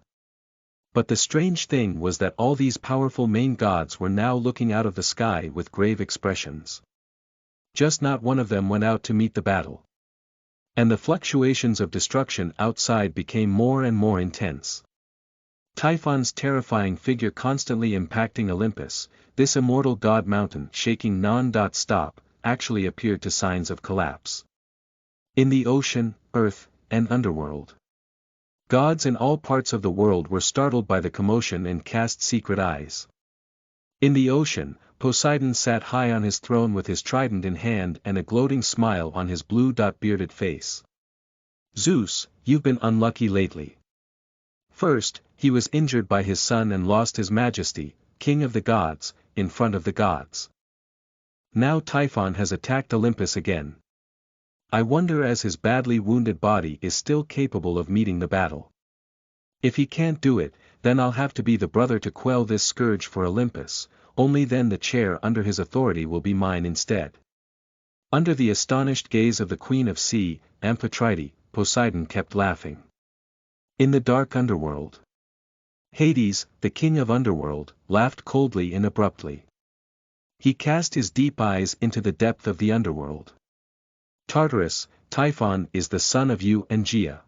But the strange thing was that all these powerful main gods were now looking out of the sky with grave expressions. Just not one of them went out to meet the battle. And the fluctuations of destruction outside became more and more intense. Typhon's terrifying figure constantly impacting Olympus, this immortal god mountain shaking non-stop, actually appeared to signs of collapse. In the ocean, earth, and underworld. Gods in all parts of the world were startled by the commotion and cast secret eyes. In the ocean, Poseidon sat high on his throne with his trident in hand and a gloating smile on his blue-bearded face. Zeus, you've been unlucky lately. First, he was injured by his son and lost his majesty, king of the gods, in front of the gods. Now Typhon has attacked Olympus again. I wonder as his badly wounded body is still capable of meeting the battle. If he can't do it, then I'll have to be the brother to quell this scourge for Olympus, only then the chair under his authority will be mine instead. Under the astonished gaze of the Queen of Sea, Amphitrite, Poseidon kept laughing. In the dark underworld. Hades, the king of underworld, laughed coldly and abruptly. He cast his deep eyes into the depth of the underworld. Tartarus, Typhon is the son of you and Gaia.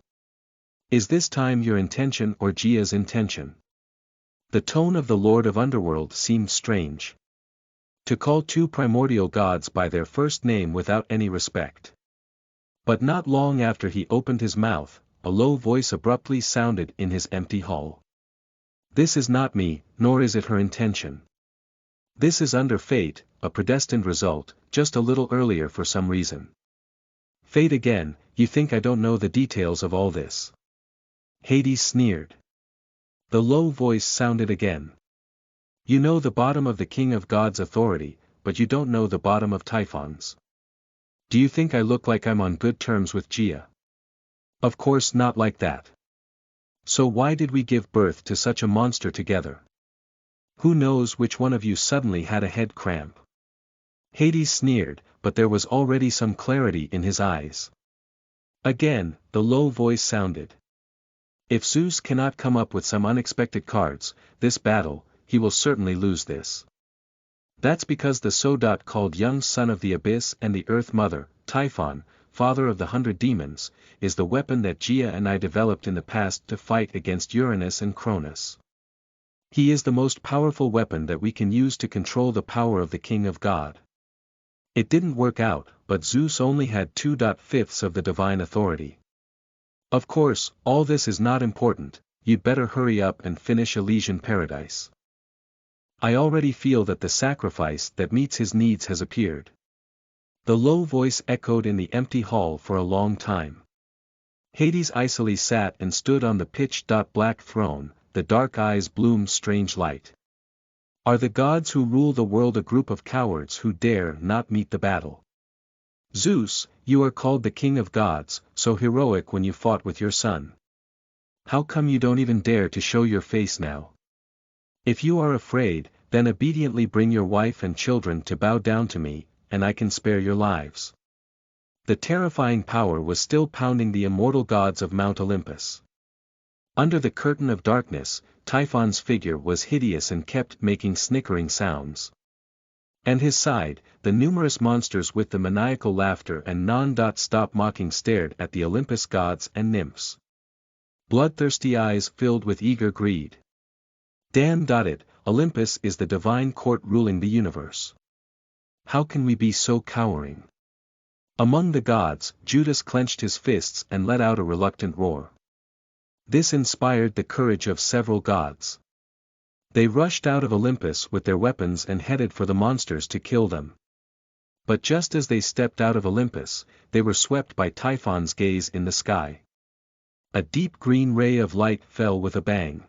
Is this time your intention or Gia's intention? The tone of the Lord of Underworld seemed strange. To call two primordial gods by their first name without any respect. But not long after he opened his mouth, a low voice abruptly sounded in his empty hall. This is not me, nor is it her intention. This is under fate, a predestined result, just a little earlier for some reason. Fate again, you think I don't know the details of all this? Hades sneered. The low voice sounded again. You know the bottom of the king of gods' authority, but you don't know the bottom of Typhon's. Do you think I look like I'm on good terms with Gaia? Of course not like that. So why did we give birth to such a monster together? Who knows which one of you suddenly had a head cramp? Hades sneered, but there was already some clarity in his eyes. Again, the low voice sounded. If Zeus cannot come up with some unexpected this battle, he will certainly lose this. That's because the so-called young son of the abyss and the earth mother, Typhon, father of the 100 demons, is the weapon that Gaia and I developed in the past to fight against Uranus and Cronus. He is the most powerful weapon that we can use to control the power of the King of God. It didn't work out, but Zeus only had 2/5 of the divine authority. Of course, all this is not important, you'd better hurry up and finish Elysian Paradise. I already feel that the sacrifice that meets his needs has appeared. The low voice echoed in the empty hall for a long time. Hades icily sat and stood on the pitch-black throne, the dark eyes bloomed strange light. Are the gods who rule the world a group of cowards who dare not meet the battle? Zeus, you are called the king of gods, so heroic when you fought with your son. How come you don't even dare to show your face now? If you are afraid, then obediently bring your wife and children to bow down to me, and I can spare your lives. The terrifying power was still pounding the immortal gods of Mount Olympus. Under the curtain of darkness, Typhon's figure was hideous and kept making snickering sounds. And his side, the numerous monsters with the maniacal laughter and non-stop mocking stared at the Olympus gods and nymphs. Bloodthirsty eyes filled with eager greed. Damn it, Olympus is the divine court ruling the universe. How can we be so cowering? Among the gods, Judas clenched his fists and let out a reluctant roar. This inspired the courage of several gods. They rushed out of Olympus with their weapons and headed for the monsters to kill them. But just as they stepped out of Olympus, they were swept by Typhon's gaze in the sky. A deep green ray of light fell with a bang.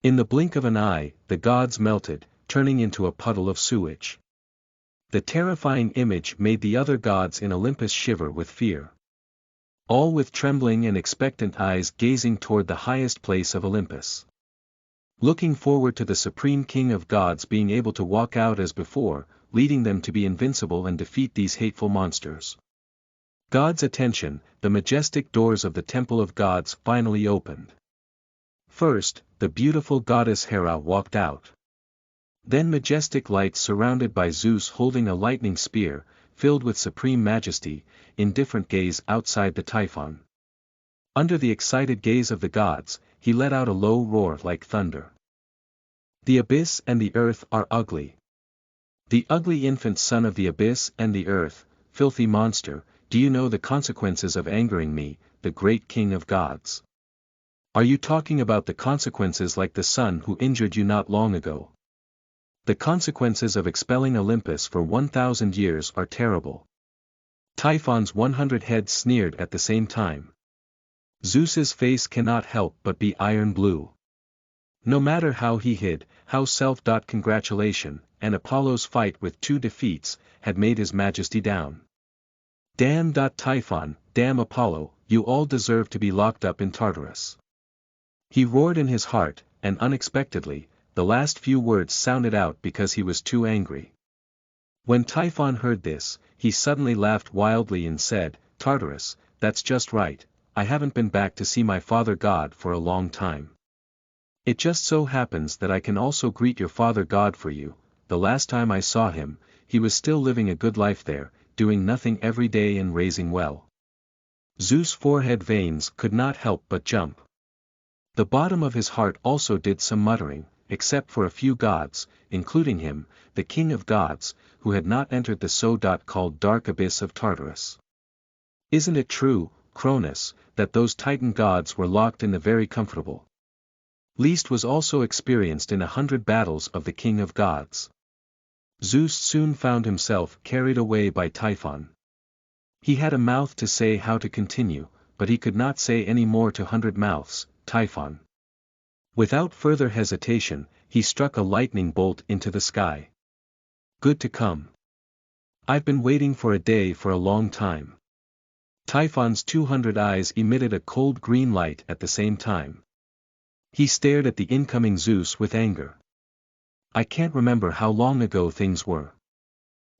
In the blink of an eye, the gods melted, turning into a puddle of sewage. The terrifying image made the other gods in Olympus shiver with fear. All with trembling and expectant eyes gazing toward the highest place of Olympus. Looking forward to the supreme king of gods being able to walk out as before, leading them to be invincible and defeat these hateful monsters. God's attention, the majestic doors of the temple of gods finally opened. First, the beautiful goddess Hera walked out. Then majestic lights surrounded by Zeus holding a lightning spear, filled with supreme majesty, indifferent gaze outside the Typhon. Under the excited gaze of the gods, he let out a low roar like thunder. The abyss and the earth are ugly. The ugly infant son of the abyss and the earth, filthy monster, do you know the consequences of angering me, the great king of gods? Are you talking about the consequences like the son who injured you not long ago? The consequences of expelling Olympus for 1,000 years are terrible. Typhon's 100 heads sneered at the same time. Zeus's face cannot help but be iron blue. No matter how he hid, how self-congratulation, and Apollo's fight with 2 defeats, had made his majesty down. Damn Typhon, damn Apollo, you all deserve to be locked up in Tartarus. He roared in his heart, and unexpectedly, the last few words sounded out because he was too angry. When Typhon heard this, he suddenly laughed wildly and said, Tartarus, that's just right, I haven't been back to see my father god for a long time. It just so happens that I can also greet your father god for you. The last time I saw him, he was still living a good life there, doing nothing every day and raising well. Zeus' forehead veins could not help but jump. The bottom of his heart also did some muttering, except for a few gods, including him, the king of gods, who had not entered the so-called dark abyss of Tartarus. Isn't it true, Cronus, that those Titan gods were locked in the very comfortable? Least was also experienced in 100 battles of the king of gods. Zeus soon found himself carried away by Typhon. He had a mouth to say how to continue, but he could not say any more to 100 mouths, Typhon. Without further hesitation, he struck a lightning bolt into the sky. Good to come. I've been waiting for a day for a long time. Typhon's 200 eyes emitted a cold green light at the same time. He stared at the incoming Zeus with anger. I can't remember how long ago things were.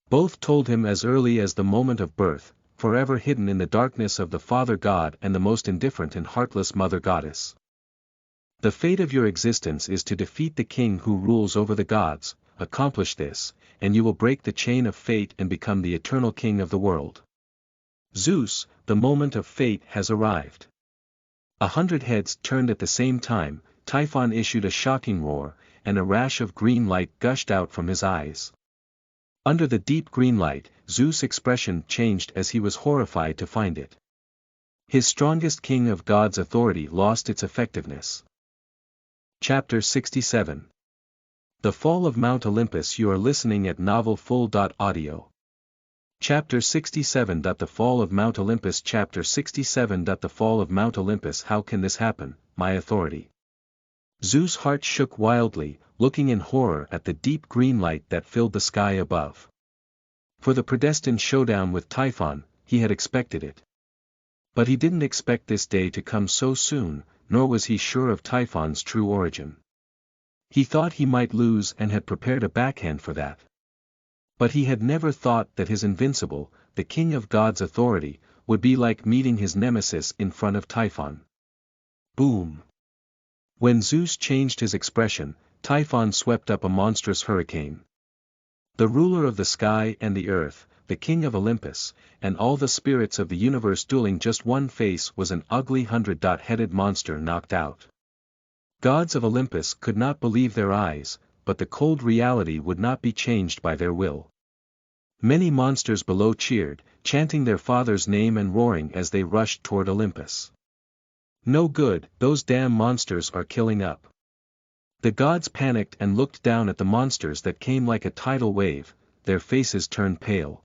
Both told him as early as the moment of birth, forever hidden in the darkness of the Father God and the most indifferent and heartless Mother Goddess. The fate of your existence is to defeat the king who rules over the gods. Accomplish this, and you will break the chain of fate and become the eternal king of the world. Zeus, the moment of fate has arrived. 100 heads turned at the same time, Typhon issued a shocking roar, and a rash of green light gushed out from his eyes. Under the deep green light, Zeus' expression changed as he was horrified to find it. His strongest king of gods' authority lost its effectiveness. Chapter 67. The Fall of Mount Olympus. You are listening at novelfull.audio. Chapter 67. The Fall of Mount Olympus. Chapter 67. The Fall of Mount Olympus. How can this happen, my authority? Zeus' heart shook wildly, looking in horror at the deep green light that filled the sky above. For the predestined showdown with Typhon, he had expected it. But he didn't expect this day to come so soon, nor was he sure of Typhon's true origin. He thought he might lose and had prepared a backhand for that. But he had never thought that his invincible, the king of God's authority, would be like meeting his nemesis in front of Typhon. Boom! When Zeus changed his expression, Typhon swept up a monstrous hurricane. The ruler of the sky and the earth, the king of Olympus, and all the spirits of the universe dueling just one face was an ugly hundred-headed monster knocked out. Gods of Olympus could not believe their eyes, but the cold reality would not be changed by their will. Many monsters below cheered, chanting their father's name and roaring as they rushed toward Olympus. No good, those damn monsters are killing up. The gods panicked and looked down at the monsters that came like a tidal wave, their faces turned pale.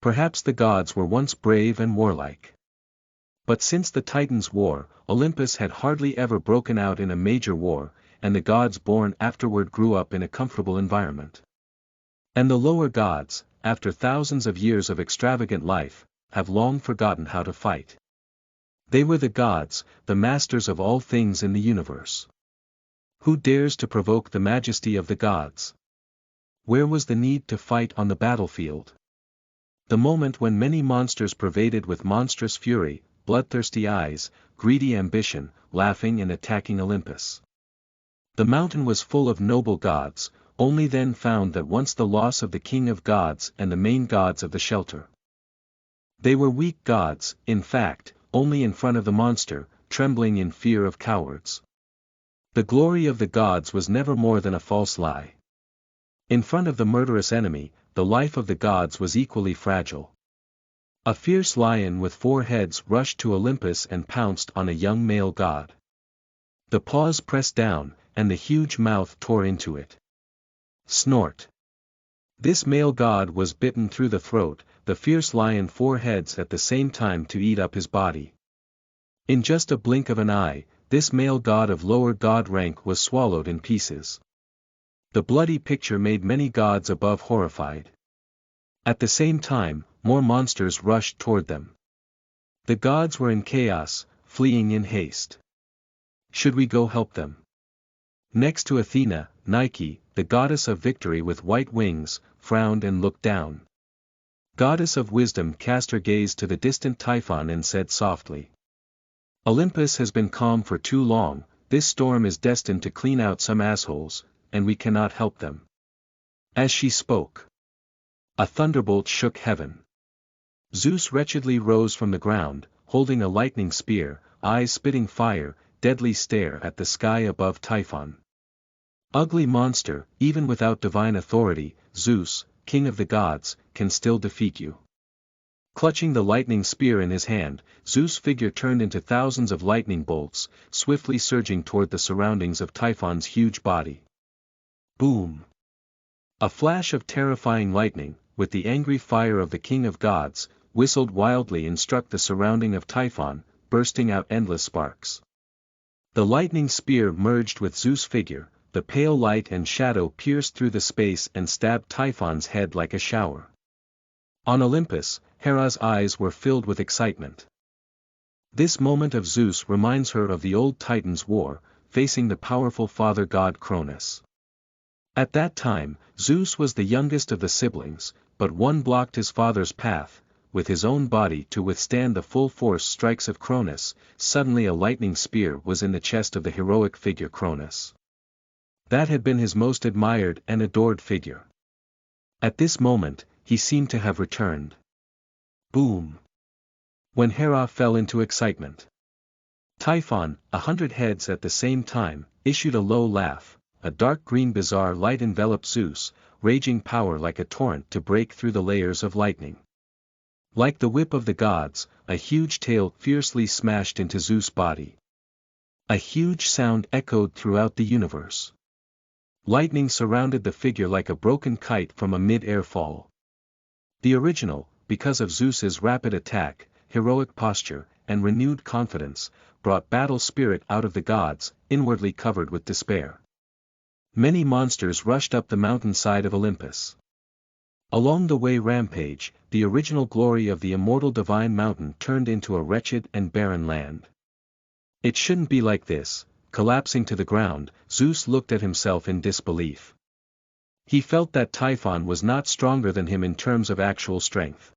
Perhaps the gods were once brave and warlike. But since the Titans' war, Olympus had hardly ever broken out in a major war, and the gods born afterward grew up in a comfortable environment. And the lower gods, after thousands of years of extravagant life, have long forgotten how to fight. They were the gods, the masters of all things in the universe. Who dares to provoke the majesty of the gods? Where was the need to fight on the battlefield? The moment when many monsters pervaded with monstrous fury, bloodthirsty eyes, greedy ambition, laughing and attacking Olympus. The mountain was full of noble gods, only then found that once the loss of the king of gods and the main gods of the shelter. They were weak gods, in fact, only in front of the monster, trembling in fear of cowards. The glory of the gods was never more than a false lie. In front of the murderous enemy, the life of the gods was equally fragile. A fierce lion with 4 heads rushed to Olympus and pounced on a young male god. The paws pressed down, and the huge mouth tore into it. Snort! This male god was bitten through the throat, the fierce lion 4 heads at the same time to eat up his body. In just a blink of an eye, this male god of lower god rank was swallowed in pieces. The bloody picture made many gods above horrified. At the same time, more monsters rushed toward them. The gods were in chaos, fleeing in haste. Should we go help them? Next to Athena, Nike, the goddess of victory with white wings, frowned and looked down. Goddess of wisdom cast her gaze to the distant Typhon and said softly, "Olympus has been calm for too long, this storm is destined to clean out some assholes, and we cannot help them." As she spoke, a thunderbolt shook heaven. Zeus wretchedly rose from the ground, holding a lightning spear, eyes spitting fire, deadly stare at the sky above Typhon. Ugly monster, even without divine authority, Zeus, king of the gods, can still defeat you. Clutching the lightning spear in his hand, Zeus' figure turned into thousands of lightning bolts, swiftly surging toward the surroundings of Typhon's huge body. Boom! A flash of terrifying lightning, with the angry fire of the king of gods, whistled wildly and struck the surrounding of Typhon, bursting out endless sparks. The lightning spear merged with Zeus' figure, the pale light and shadow pierced through the space and stabbed Typhon's head like a shower. On Olympus, Hera's eyes were filled with excitement. This moment of Zeus reminds her of the old Titans' war, facing the powerful father god Cronus. At that time, Zeus was the youngest of the siblings, but one blocked his father's path, with his own body to withstand the full force strikes of Cronus. Suddenly a lightning spear was in the chest of the heroic figure Cronus. That had been his most admired and adored figure. At this moment, he seemed to have returned. Boom! When Hera fell into excitement, Typhon, 100 heads at the same time, issued a low laugh. A dark green bizarre light enveloped Zeus, raging power like a torrent to break through the layers of lightning. Like the whip of the gods, a huge tail fiercely smashed into Zeus' body. A huge sound echoed throughout the universe. Lightning surrounded the figure like a broken kite from a mid-air fall. The original, because of Zeus's rapid attack, heroic posture, and renewed confidence, brought battle spirit out of the gods, inwardly covered with despair. Many monsters rushed up the mountainside of Olympus. Along the way rampage, the original glory of the immortal divine mountain turned into a wretched and barren land. It shouldn't be like this. Collapsing to the ground, Zeus looked at himself in disbelief. He felt that Typhon was not stronger than him in terms of actual strength.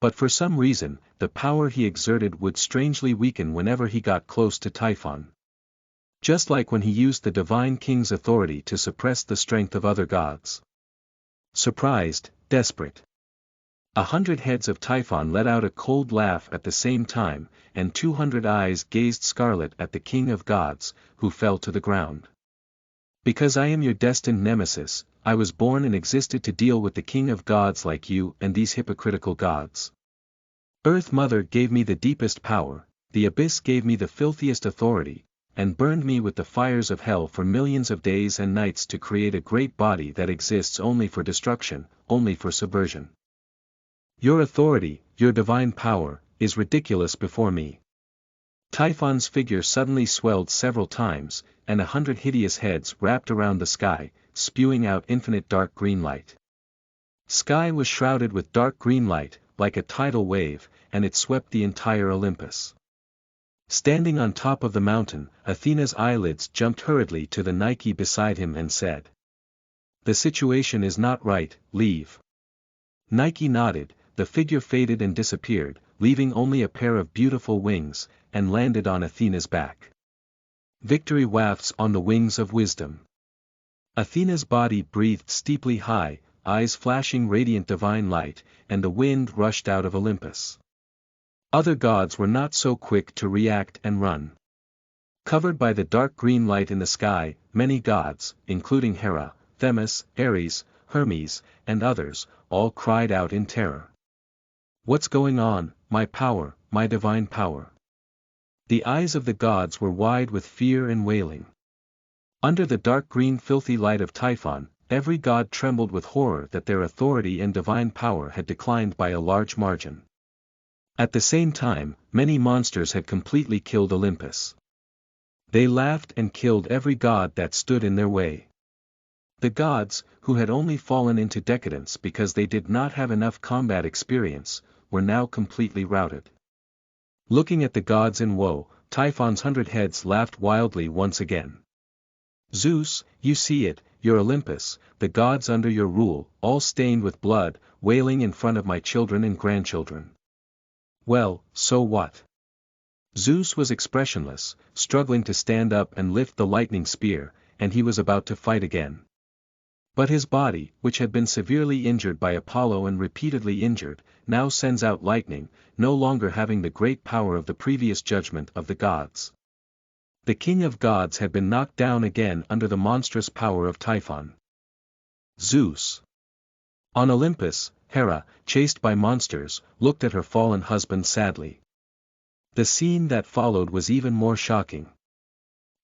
But for some reason, the power he exerted would strangely weaken whenever he got close to Typhon. Just like when he used the divine king's authority to suppress the strength of other gods. Surprised, desperate. 100 heads of Typhon let out a cold laugh at the same time, and 200 eyes gazed scarlet at the king of gods, who fell to the ground. Because I am your destined nemesis, I was born and existed to deal with the king of gods like you and these hypocritical gods. Earth Mother gave me the deepest power, the abyss gave me the filthiest authority, and burned me with the fires of hell for millions of days and nights to create a great body that exists only for destruction, only for subversion. Your authority, your divine power, is ridiculous before me. Typhon's figure suddenly swelled several times, and 100 hideous heads wrapped around the sky, spewing out infinite dark green light. Sky was shrouded with dark green light, like a tidal wave, and it swept the entire Olympus. Standing on top of the mountain, Athena's eyelids jumped hurriedly to the Nike beside him and said, "The situation is not right, leave." Nike nodded, the figure faded and disappeared, leaving only a pair of beautiful wings, and landed on Athena's back. Victory wafts on the wings of wisdom. Athena's body breathed steeply high, eyes flashing radiant divine light, and the wind rushed out of Olympus. Other gods were not so quick to react and run. Covered by the dark green light in the sky, many gods, including Hera, Themis, Ares, Hermes, and others, all cried out in terror. "What's going on, my power, my divine power?" The eyes of the gods were wide with fear and wailing. Under the dark green filthy light of Typhon, every god trembled with horror that their authority and divine power had declined by a large margin. At the same time, many monsters had completely killed Olympus. They laughed and killed every god that stood in their way. The gods, who had only fallen into decadence because they did not have enough combat experience, were now completely routed. Looking at the gods in woe, Typhon's 100 heads laughed wildly once again. "Zeus, you see it, your Olympus, the gods under your rule, all stained with blood, wailing in front of my children and grandchildren. Well, so what?" Zeus was expressionless, struggling to stand up and lift the lightning spear, and he was about to fight again. But his body, which had been severely injured by Apollo and repeatedly injured, now sends out lightning, no longer having the great power of the previous judgment of the gods. The king of gods had been knocked down again under the monstrous power of Typhon. Zeus. On Olympus, Hera, chased by monsters, looked at her fallen husband sadly. The scene that followed was even more shocking.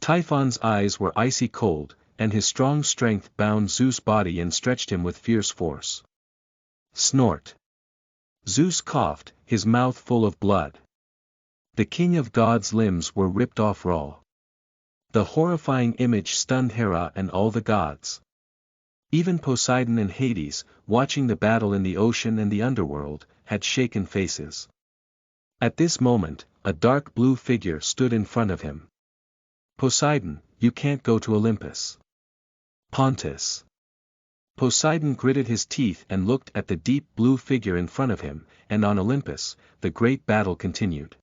Typhon's eyes were icy cold, and his strong strength bound Zeus' body and stretched him with fierce force. Snort. Zeus coughed, his mouth full of blood. The king of gods' limbs were ripped off raw. The horrifying image stunned Hera and all the gods. Even Poseidon and Hades, watching the battle in the ocean and the underworld, had shaken faces. At this moment, a dark blue figure stood in front of him. "Poseidon, you can't go to Olympus." Pontus. Poseidon gritted his teeth and looked at the deep blue figure in front of him, and on Olympus, the great battle continued.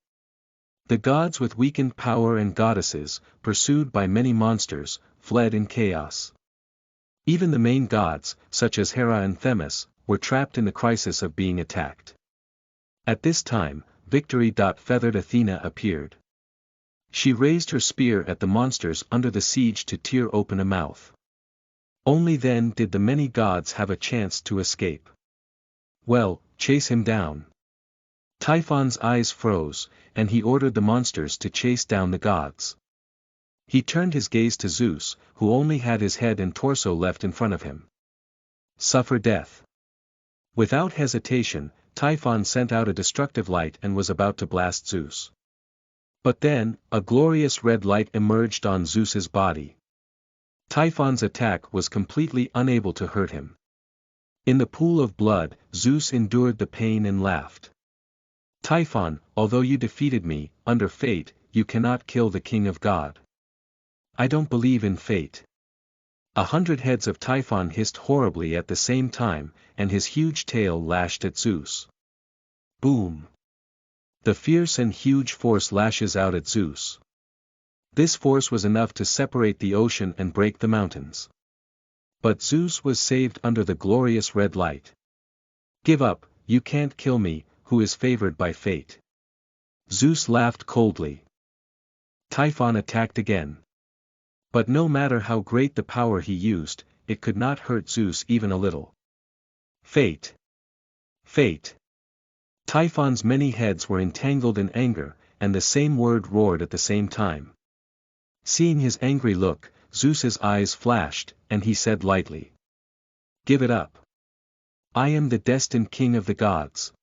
The gods with weakened power and goddesses, pursued by many monsters, fled in chaos. Even the main gods, such as Hera and Themis, were trapped in the crisis of being attacked. At this time, victory-feathered Athena appeared. She raised her spear at the monsters under the siege to tear open a mouth. Only then did the many gods have a chance to escape. "Well, chase him down." Typhon's eyes froze, and he ordered the monsters to chase down the gods. He turned his gaze to Zeus, who only had his head and torso left in front of him. "Suffer death." Without hesitation, Typhon sent out a destructive light and was about to blast Zeus. But then, a glorious red light emerged on Zeus's body. Typhon's attack was completely unable to hurt him. In the pool of blood, Zeus endured the pain and laughed. Typhon, although you defeated me, under fate, you cannot kill the king of God. I don't believe in fate. 100 heads of Typhon hissed horribly at the same time, and his huge tail lashed at Zeus. Boom! The fierce and huge force lashes out at Zeus. This force was enough to separate the ocean and break the mountains. But Zeus was saved under the glorious red light. Give up, you can't kill me, who is favored by fate. Zeus laughed coldly. Typhon attacked again. But no matter how great the power he used, it could not hurt Zeus even a little. Fate! Fate! Typhon's many heads were entangled in anger, and the same word roared at the same time. Seeing his angry look, Zeus's eyes flashed, and he said lightly. Give it up. I am the destined king of the gods.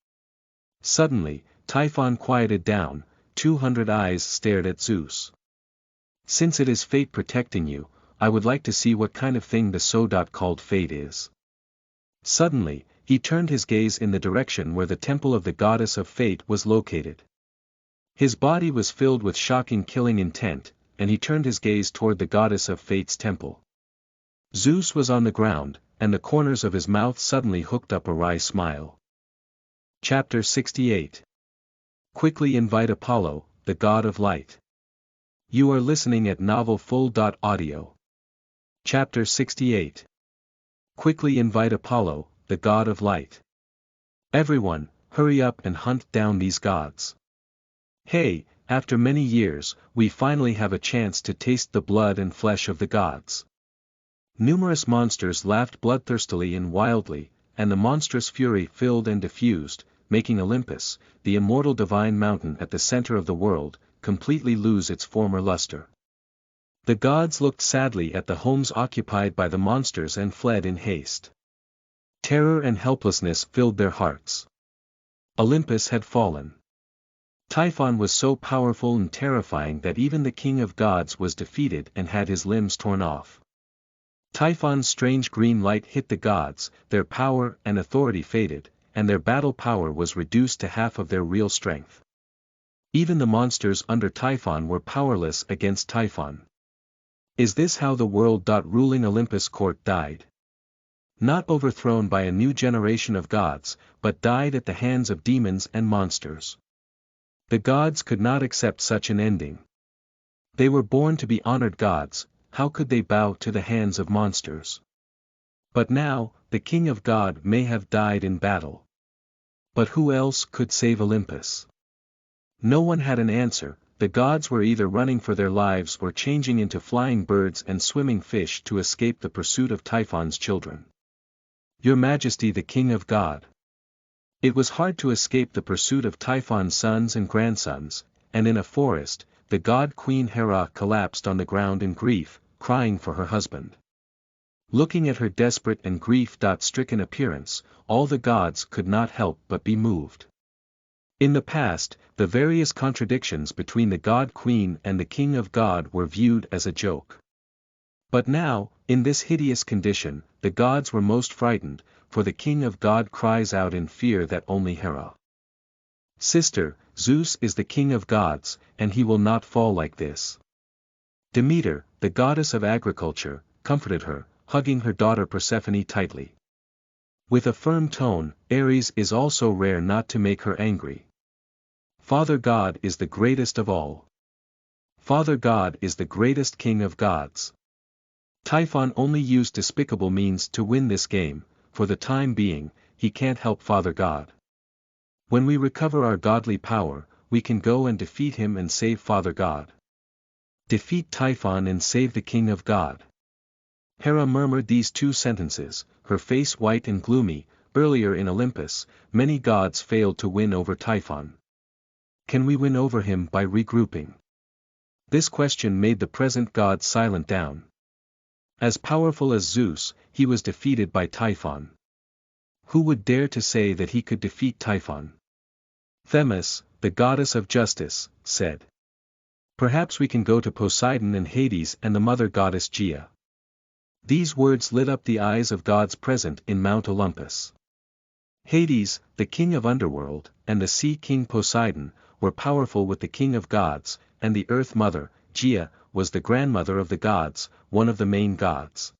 Suddenly, Typhon quieted down, 200 eyes stared at Zeus. Since it is fate protecting you, I would like to see what kind of thing the so-called fate is. Suddenly, he turned his gaze in the direction where the temple of the goddess of fate was located. His body was filled with shocking killing intent, and he turned his gaze toward the goddess of fate's temple. Zeus was on the ground, and the corners of his mouth suddenly hooked up a wry smile. Chapter 68. Quickly invite Apollo, the god of light. You are listening at novelfull.audio. Chapter 68. Quickly invite Apollo, the god of light. Everyone, hurry up and hunt down these gods. Hey, after many years, we finally have a chance to taste the blood and flesh of the gods. Numerous monsters laughed bloodthirstily and wildly, and the monstrous fury filled and diffused, making Olympus, the immortal divine mountain at the center of the world, completely lose its former luster. The gods looked sadly at the homes occupied by the monsters and fled in haste. Terror and helplessness filled their hearts. Olympus had fallen. Typhon was so powerful and terrifying that even the king of gods was defeated and had his limbs torn off. Typhon's strange green light hit the gods, their power and authority faded, and their battle power was reduced to half of their real strength. Even the monsters under Typhon were powerless against Typhon. Is this how the world-ruling Olympus court died? Not overthrown by a new generation of gods, but died at the hands of demons and monsters. The gods could not accept such an ending. They were born to be honored gods, how could they bow to the hands of monsters? But now, the king of God may have died in battle. But who else could save Olympus? No one had an answer. The gods were either running for their lives or changing into flying birds and swimming fish to escape the pursuit of Typhon's children. Your Majesty the King of God. It was hard to escape the pursuit of Typhon's sons and grandsons, and in a forest, the god Queen Hera collapsed on the ground in grief, crying for her husband. Looking at her desperate and grief-stricken appearance, all the gods could not help but be moved. In the past, the various contradictions between the god queen and the king of God were viewed as a joke. But now, in this hideous condition, the gods were most frightened, for the king of God cries out in fear that only Hera. Sister, Zeus is the king of gods, and he will not fall like this. Demeter, the goddess of agriculture, comforted her, hugging her daughter Persephone tightly. With a firm tone, Ares is also rare not to make her angry. Father God is the greatest of all. Father God is the greatest king of gods. Typhon only used despicable means to win this game. For the time being, he can't help Father God. When we recover our godly power, we can go and defeat him and save Father God. Defeat Typhon and save the King of God. Hera murmured these two sentences, her face white and gloomy. Earlier in Olympus, many gods failed to win over Typhon. Can we win over him by regrouping? This question made the present god silent down. As powerful as Zeus, he was defeated by Typhon. Who would dare to say that he could defeat Typhon? Themis, the goddess of justice, said. Perhaps we can go to Poseidon and Hades and the mother goddess Gaia. These words lit up the eyes of gods present in Mount Olympus. Hades, the king of underworld, and the sea king Poseidon, were powerful with the king of gods, and the earth mother, Gaia, was the grandmother of the gods, one of the main gods.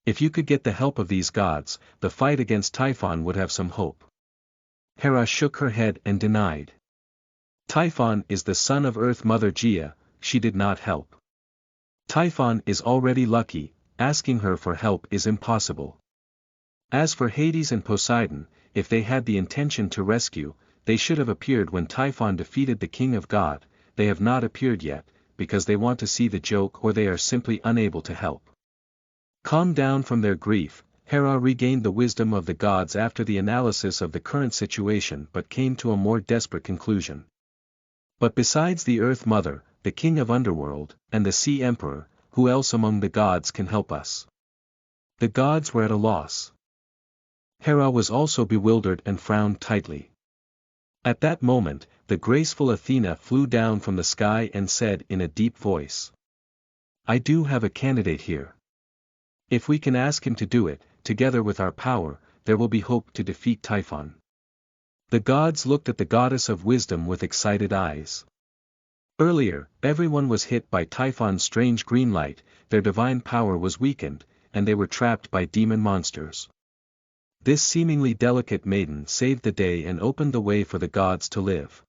If you could get the help of these gods, the fight against Typhon would have some hope. Hera shook her head and denied. Typhon is the son of Earth Mother Gaia, she did not help. Typhon is already lucky, asking her for help is impossible. As for Hades and Poseidon, if they had the intention to rescue, they should have appeared when Typhon defeated the king of God. They have not appeared yet, because they want to see the joke or they are simply unable to help. Calmed down from their grief, Hera regained the wisdom of the gods after the analysis of the current situation but came to a more desperate conclusion. But besides the Earth Mother, the King of Underworld, and the Sea Emperor, who else among the gods can help us? The gods were at a loss. Hera was also bewildered and frowned tightly. At that moment, the graceful Athena flew down from the sky and said in a deep voice, "I do have a candidate here. If we can ask him to do it, together with our power, there will be hope to defeat Typhon." The gods looked at the goddess of wisdom with excited eyes. Earlier, everyone was hit by Typhon's strange green light, their divine power was weakened, and they were trapped by demon monsters. This seemingly delicate maiden saved the day and opened the way for the gods to live.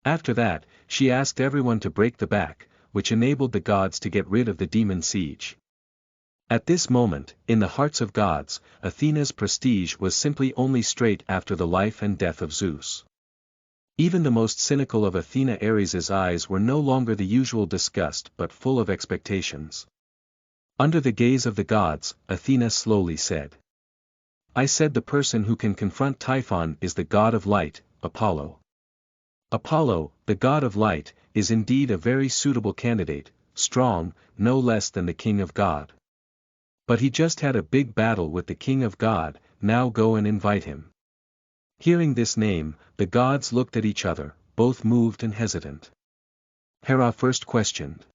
After that, she asked everyone to break the back, which enabled the gods to get rid of the demon siege. At this moment, in the hearts of gods, Athena's prestige was simply only straight after the life and death of Zeus. Even the most cynical of Athena Ares's eyes were no longer the usual disgust but full of expectations. Under the gaze of the gods, Athena slowly said, "I said the person who can confront Typhon is the god of light, Apollo. Apollo, the god of light, is indeed a very suitable candidate, strong, no less than the king of God. But he just had a big battle with the king of God, now go and invite him." Hearing this name, the gods looked at each other, both moved and hesitant. Hera first questioned.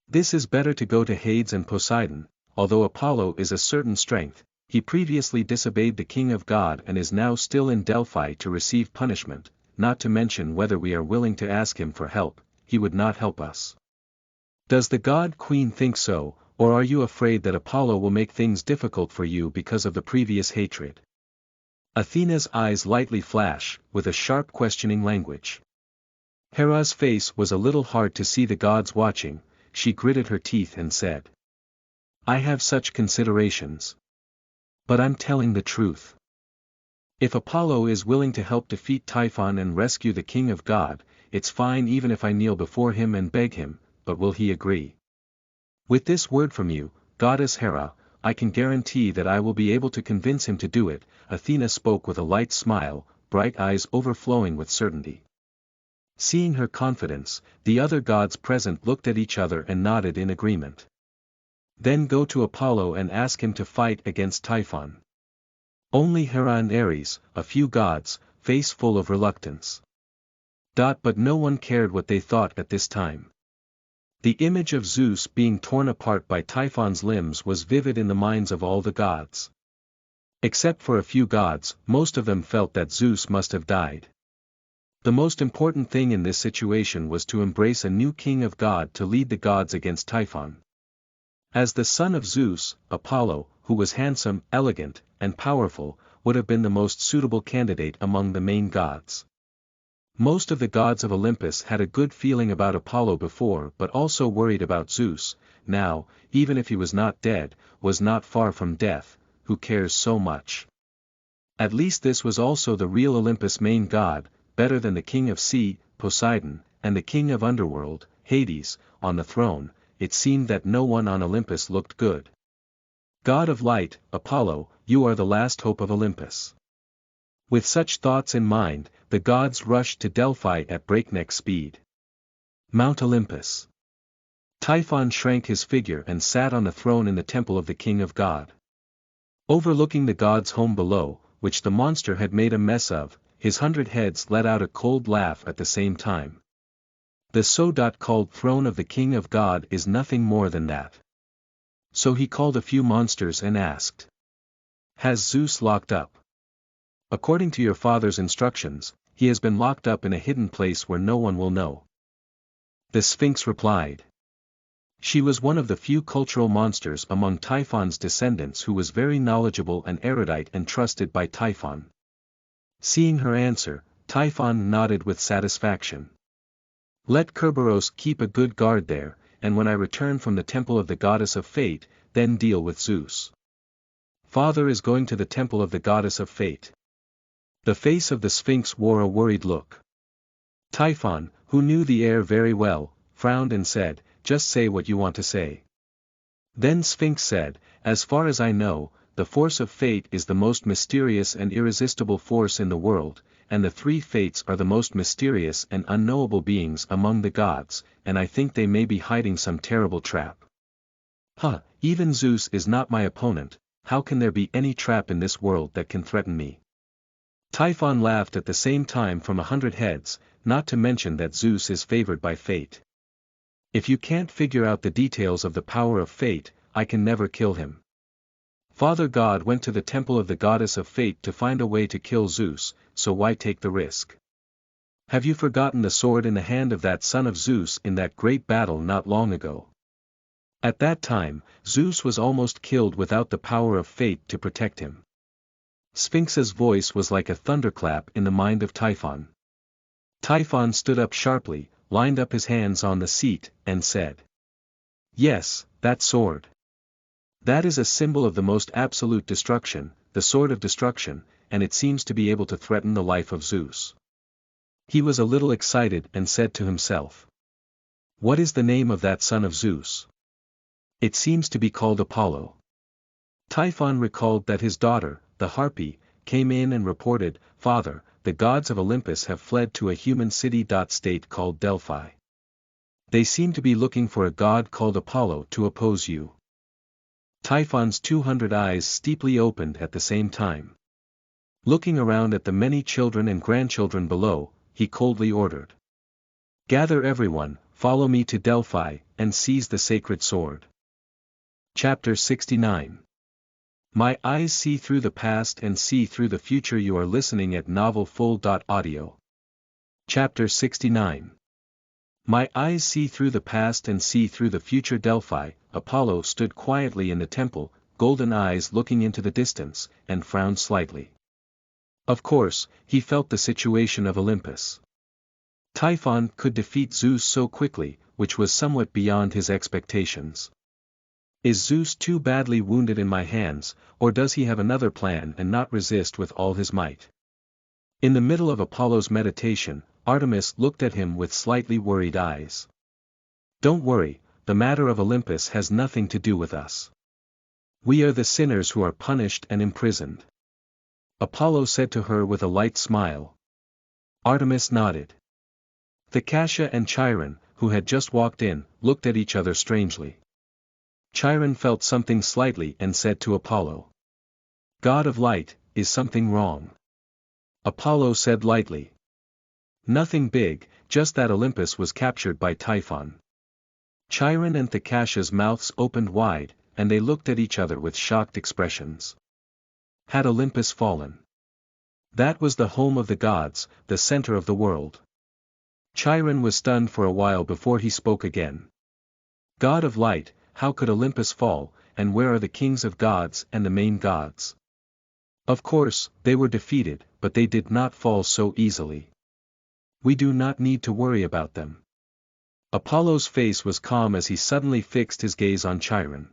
"This is better to go to Hades and Poseidon, although Apollo is a certain strength, he previously disobeyed the king of God and is now still in Delphi to receive punishment, not to mention whether we are willing to ask him for help, he would not help us. Does the god queen think so, or are you afraid that Apollo will make things difficult for you because of the previous hatred?" Athena's eyes lightly flash, with a sharp questioning language. Hera's face was a little hard to see the gods watching, she gritted her teeth and said, "I have such considerations. But I'm telling the truth. If Apollo is willing to help defeat Typhon and rescue the king of God, it's fine even if I kneel before him and beg him, but will he agree? With this word from you, Goddess Hera, I can guarantee that I will be able to convince him to do it." Athena spoke with a light smile, bright eyes overflowing with certainty. Seeing her confidence, the other gods present looked at each other and nodded in agreement. "Then go to Apollo and ask him to fight against Typhon." Only Hera and Ares, a few gods, face full of reluctance. But no one cared what they thought at this time. The image of Zeus being torn apart by Typhon's limbs was vivid in the minds of all the gods. Except for a few gods, most of them felt that Zeus must have died. The most important thing in this situation was to embrace a new king of God to lead the gods against Typhon. As the son of Zeus, Apollo, who was handsome, elegant, and powerful, would have been the most suitable candidate among the main gods. Most of the gods of Olympus had a good feeling about Apollo before but also worried about Zeus, now, even if he was not dead, was not far from death, who cares so much? At least this was also the real Olympus main god, better than the king of sea, Poseidon, and the king of underworld, Hades, on the throne. It seemed that no one on Olympus looked good. God of light, Apollo, you are the last hope of Olympus. With such thoughts in mind, the gods rushed to Delphi at breakneck speed. Mount Olympus. Typhon shrank his figure and sat on the throne in the temple of the king of God. Overlooking the gods' home below, which the monster had made a mess of, his 100 heads let out a cold laugh at the same time. The so-called throne of the king of God is nothing more than that. So he called a few monsters and asked, "Has Zeus locked up?" "According to your father's instructions, he has been locked up in a hidden place where no one will know," the Sphinx replied. She was one of the few cultural monsters among Typhon's descendants who was very knowledgeable and erudite and trusted by Typhon. Seeing her answer, Typhon nodded with satisfaction. "Let Kerberos keep a good guard there, and when I return from the temple of the goddess of fate, then deal with Zeus." "Father is going to the temple of the goddess of fate." The face of the Sphinx wore a worried look. Typhon, who knew the air very well, frowned and said, "Just say what you want to say." Then Sphinx said, "As far as I know, the force of fate is the most mysterious and irresistible force in the world, and the three fates are the most mysterious and unknowable beings among the gods, and I think they may be hiding some terrible trap." Even Zeus is not my opponent, how can there be any trap in this world that can threaten me?" Typhon laughed at the same time from 100 heads, not to mention that Zeus is favored by fate. "If you can't figure out the details of the power of fate, I can never kill him. Father God went to the temple of the goddess of fate to find a way to kill Zeus, so why take the risk? Have you forgotten the sword in the hand of that son of Zeus in that great battle not long ago? At that time, Zeus was almost killed without the power of fate to protect him." Sphinx's voice was like a thunderclap in the mind of Typhon. Typhon stood up sharply, lined up his hands on the seat, and said, "Yes, that sword. That is a symbol of the most absolute destruction, the sword of destruction, and it seems to be able to threaten the life of Zeus." He was a little excited and said to himself, "What is the name of that son of Zeus? It seems to be called Apollo." Typhon recalled that his daughter, the Harpy, came in and reported, "Father, the gods of Olympus have fled to a human city-state called Delphi. They seem to be looking for a god called Apollo to oppose you." Typhon's 200 eyes steeply opened at the same time. Looking around at the many children and grandchildren below, he coldly ordered, "Gather everyone, follow me to Delphi, and seize the sacred sword." Chapter 69. My eyes see through the past and see through the future. You are listening at novelfull.audio. Chapter 69. My eyes see through the past and see through the future. Delphi, Apollo stood quietly in the temple, golden eyes looking into the distance, and frowned slightly. Of course, he felt the situation of Olympus. Typhon could defeat Zeus so quickly, which was somewhat beyond his expectations. Is Zeus too badly wounded in my hands, or does he have another plan and not resist with all his might? In the middle of Apollo's meditation, Artemis looked at him with slightly worried eyes. "Don't worry, the matter of Olympus has nothing to do with us. We are the sinners who are punished and imprisoned," Apollo said to her with a light smile. Artemis nodded. Thecassia and Chiron, who had just walked in, looked at each other strangely. Chiron felt something slightly and said to Apollo, "God of light, is something wrong?" Apollo said lightly, "Nothing big, just that Olympus was captured by Typhon." Chiron and Thecassia's mouths opened wide, and they looked at each other with shocked expressions. Had Olympus fallen? That was the home of the gods, the center of the world. Chiron was stunned for a while before he spoke again. "God of light, how could Olympus fall, and where are the kings of gods and the main gods?" Of course, they were defeated, but they did not fall so easily. We do not need to worry about them. Apollo's face was calm as he suddenly fixed his gaze on Chiron.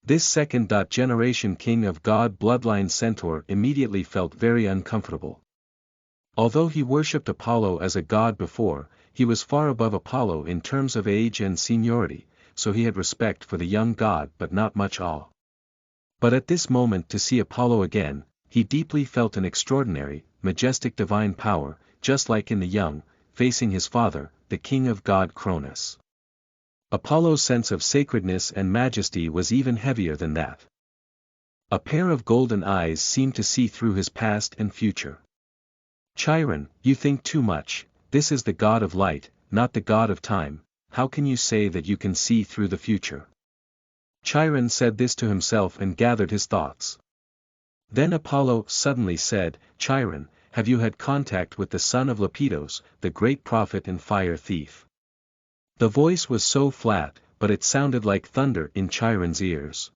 This second-generation king of god bloodline centaur immediately felt very uncomfortable. Although he worshipped Apollo as a god before, he was far above Apollo in terms of age and seniority, so he had respect for the young god but not much awe. But at this moment to see Apollo again, he deeply felt an extraordinary, majestic divine power, just like in the young, facing his father, the king of god Cronus. Apollo's sense of sacredness and majesty was even heavier than that. A pair of golden eyes seemed to see through his past and future. "Chiron, you think too much, this is the god of light, not the god of time, how can you say that you can see through the future?" Chiron said this to himself and gathered his thoughts. Then Apollo suddenly said, "Chiron, have you had contact with the son of Lepidus, the great prophet and fire thief?" The voice was so flat, but it sounded like thunder in Chiron's ears.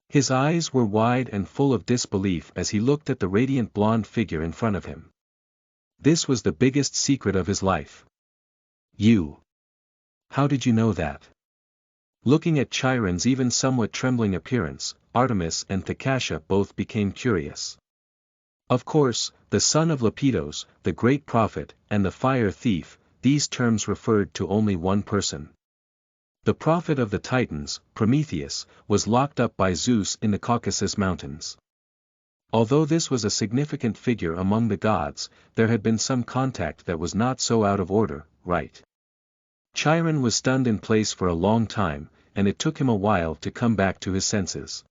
His eyes were wide and full of disbelief as he looked at the radiant blonde figure in front of him. This was the biggest secret of his life. "You? How did you know that?" Looking at Chiron's even somewhat trembling appearance, Artemis and Thecassia both became curious. Of course, the son of Lepidus, the great prophet, and the fire thief, these terms referred to only one person. The prophet of the Titans, Prometheus, was locked up by Zeus in the Caucasus Mountains. Although this was a significant figure among the gods, there had been some contact that was not so out of order, right? Chiron was stunned in place for a long time, and it took him a while to come back to his senses.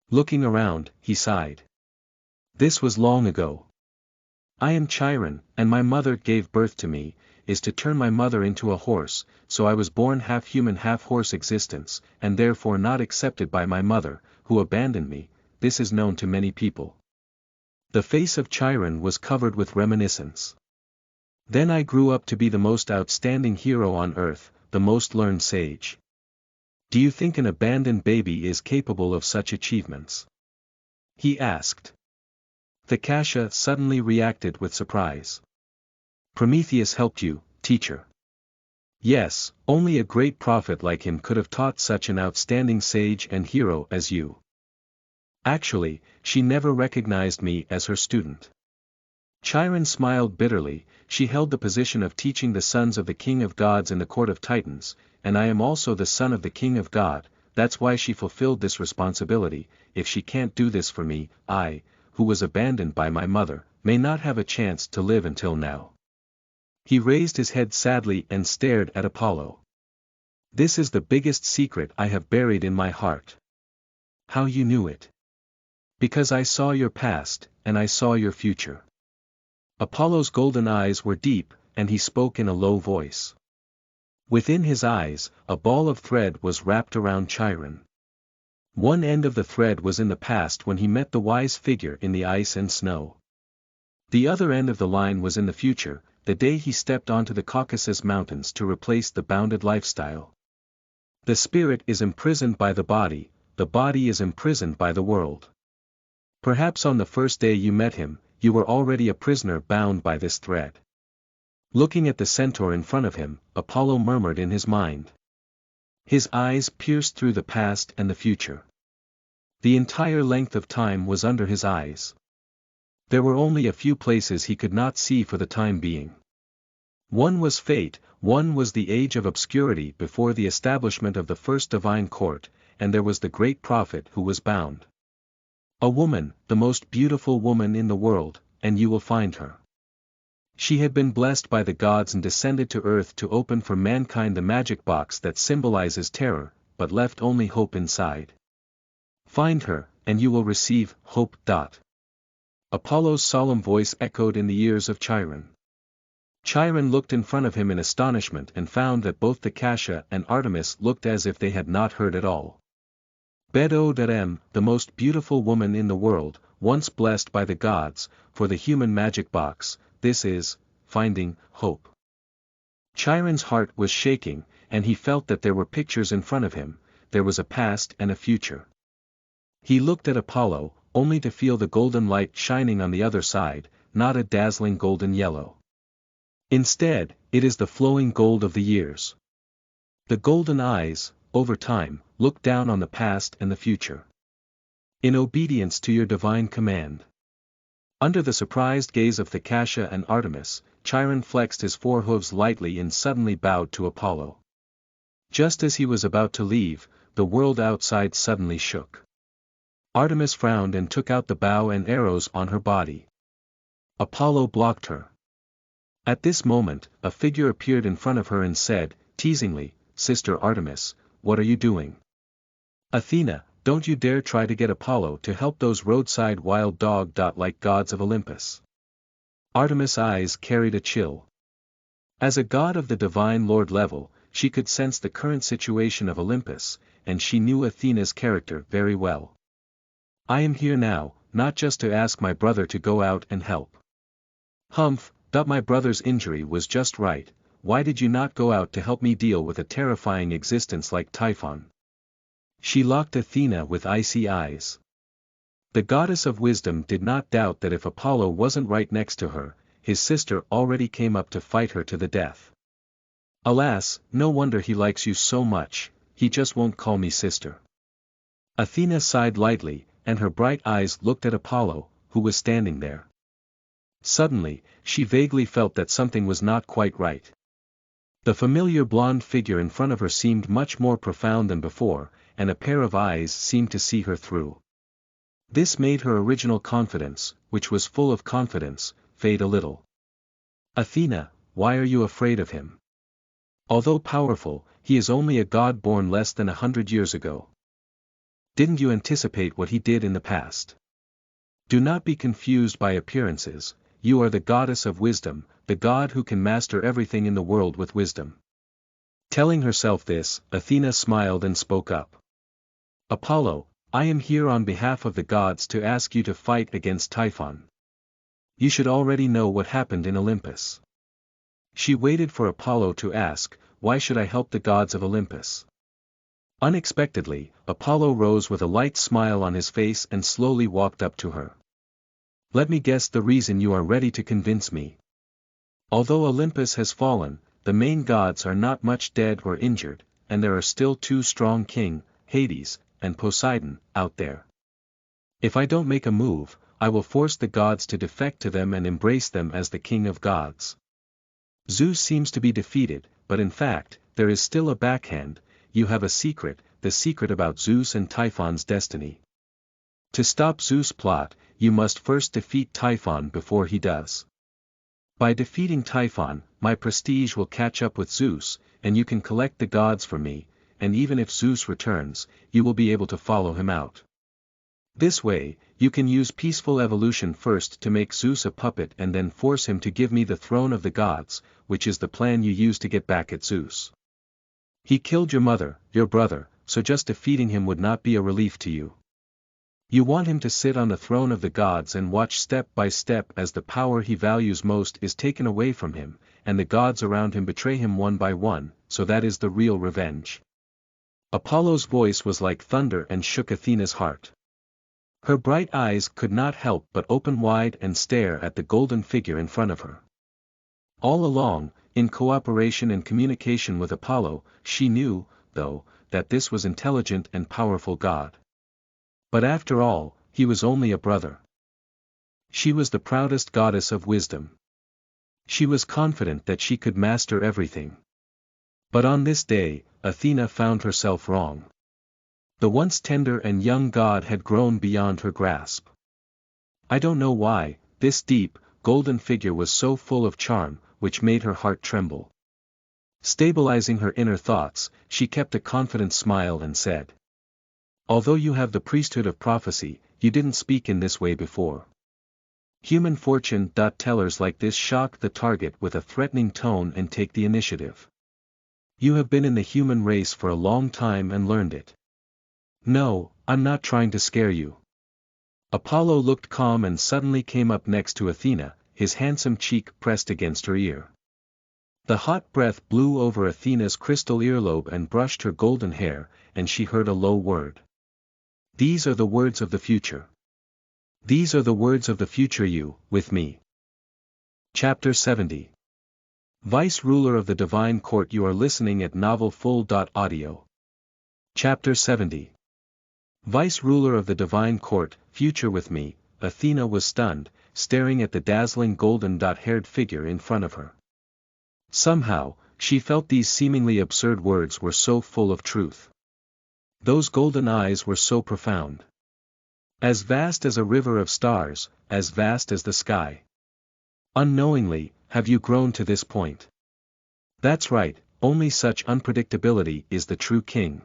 Looking around, he sighed. This was long ago. "I am Chiron, and my mother gave birth to me, is to turn my mother into a horse, so I was born half human half horse existence, and therefore not accepted by my mother, who abandoned me. This is known to many people." The face of Chiron was covered with reminiscence. "Then I grew up to be the most outstanding hero on earth, the most learned sage. Do you think an abandoned baby is capable of such achievements?" he asked. Thecassia suddenly reacted with surprise. "Prometheus helped you, teacher." "Yes, only a great prophet like him could have taught such an outstanding sage and hero as you." Actually, she never recognized me as her student. Chiron smiled bitterly. "She held the position of teaching the sons of the king of gods in the court of Titans, and I am also the son of the king of God, that's why she fulfilled this responsibility. If she can't do this for me, I, who was abandoned by my mother, may not have a chance to live until now." He raised his head sadly and stared at Apollo. "This is the biggest secret I have buried in my heart." "How you knew it?" "Because I saw your past, and I saw your future." Apollo's golden eyes were deep, and he spoke in a low voice. Within his eyes, a ball of thread was wrapped around Chiron. One end of the thread was in the past when he met the wise figure in the ice and snow. The other end of the line was in the future, the day he stepped onto the Caucasus Mountains to replace the bounded lifestyle. The spirit is imprisoned by the body is imprisoned by the world. Perhaps on the first day you met him, you were already a prisoner bound by this thread. Looking at the centaur in front of him, Apollo murmured in his mind. His eyes pierced through the past and the future. The entire length of time was under his eyes. There were only a few places he could not see for the time being. One was fate, one was the age of obscurity before the establishment of the first divine court, and there was the great prophet who was bound. "A woman, the most beautiful woman in the world, and you will find her. She had been blessed by the gods and descended to earth to open for mankind the magic box that symbolizes terror, but left only hope inside. Find her, and you will receive hope. Apollo's solemn voice echoed in the ears of Chiron. Chiron looked in front of him in astonishment and found that both Thecassia and Artemis looked as if they had not heard at all. "Bedo-Darem, the most beautiful woman in the world, once blessed by the gods, for the human magic box, this is, finding, hope." Chiron's heart was shaking, and he felt that there were pictures in front of him, there was a past and a future. He looked at Apollo, only to feel the golden light shining on the other side, not a dazzling golden yellow. Instead, it is the flowing gold of the years. The golden eyes, over time, look down on the past and the future. In obedience to your divine command. Under the surprised gaze of Thecassia and Artemis, Chiron flexed his forehooves lightly and suddenly bowed to Apollo. Just as he was about to leave, the world outside suddenly shook. Artemis frowned and took out the bow and arrows on her body. Apollo blocked her. At this moment, a figure appeared in front of her and said, teasingly, "Sister Artemis, what are you doing?" "Athena, don't you dare try to get Apollo to help those roadside wild dog like gods of Olympus." Artemis' eyes carried a chill. As a god of the divine lord level, she could sense the current situation of Olympus, and she knew Athena's character very well. I am here now, not just to ask my brother to go out and help. Humph, thought my brother's injury was just right, why did you not go out to help me deal with a terrifying existence like Typhon? She locked Athena with icy eyes. The goddess of wisdom did not doubt that if Apollo wasn't right next to her, his sister already came up to fight her to the death. Alas, no wonder he likes you so much, he just won't call me sister. Athena sighed lightly, and her bright eyes looked at Apollo, who was standing there. Suddenly, she vaguely felt that something was not quite right. The familiar blonde figure in front of her seemed much more profound than before, and a pair of eyes seemed to see her through. This made her original confidence, which was full of confidence, fade a little. Athena, why are you afraid of him? Although powerful, he is only a god born less than 100 years ago. Didn't you anticipate what he did in the past? Do not be confused by appearances, you are the goddess of wisdom, the god who can master everything in the world with wisdom. Telling herself this, Athena smiled and spoke up. Apollo, I am here on behalf of the gods to ask you to fight against Typhon. You should already know what happened in Olympus. She waited for Apollo to ask, why should I help the gods of Olympus? Unexpectedly, Apollo rose with a light smile on his face and slowly walked up to her. Let me guess the reason you are ready to convince me. Although Olympus has fallen, the main gods are not much dead or injured, and there are still two strong King, Hades, and Poseidon, out there. If I don't make a move, I will force the gods to defect to them and embrace them as the king of gods. Zeus seems to be defeated, but in fact, there is still a backhand, you have a secret, the secret about Zeus and Typhon's destiny. To stop Zeus' plot, you must first defeat Typhon before he does. By defeating Typhon, my prestige will catch up with Zeus, and you can collect the gods for me, and even if Zeus returns, you will be able to follow him out. This way, you can use peaceful evolution first to make Zeus a puppet and then force him to give me the throne of the gods, which is the plan you use to get back at Zeus. He killed your mother, your brother, so just defeating him would not be a relief to you. You want him to sit on the throne of the gods and watch step by step as the power he values most is taken away from him, and the gods around him betray him one by one, so that is the real revenge. Apollo's voice was like thunder and shook Athena's heart. Her bright eyes could not help but open wide and stare at the golden figure in front of her. All along, in cooperation and communication with Apollo, she knew, though, that this was intelligent and powerful god. But after all, he was only a brother. She was the proudest goddess of wisdom. She was confident that she could master everything. But on this day, Athena found herself wrong. The once tender and young god had grown beyond her grasp. I don't know why, this deep, golden figure was so full of charm, which made her heart tremble. Stabilizing her inner thoughts, she kept a confident smile and said, although you have the priesthood of prophecy, you didn't speak in this way before. Human fortune. Tellers like this shock the target with a threatening tone and take the initiative. You have been in the human race for a long time and learned it. No, I'm not trying to scare you. Apollo looked calm and suddenly came up next to Athena, his handsome cheek pressed against her ear. The hot breath blew over Athena's crystal earlobe and brushed her golden hair, and she heard a low word. These are the words of the future. These are the words of the future you, with me. Chapter 70. Vice Ruler of the Divine Court. You are listening at novelfull.audio. Chapter 70. Vice Ruler of the Divine Court, future with me. Athena was stunned, staring at the dazzling golden-haired figure in front of her. Somehow, she felt these seemingly absurd words were so full of truth. Those golden eyes were so profound. As vast as a river of stars, as vast as the sky. Unknowingly, have you grown to this point? That's right, only such unpredictability is the true king.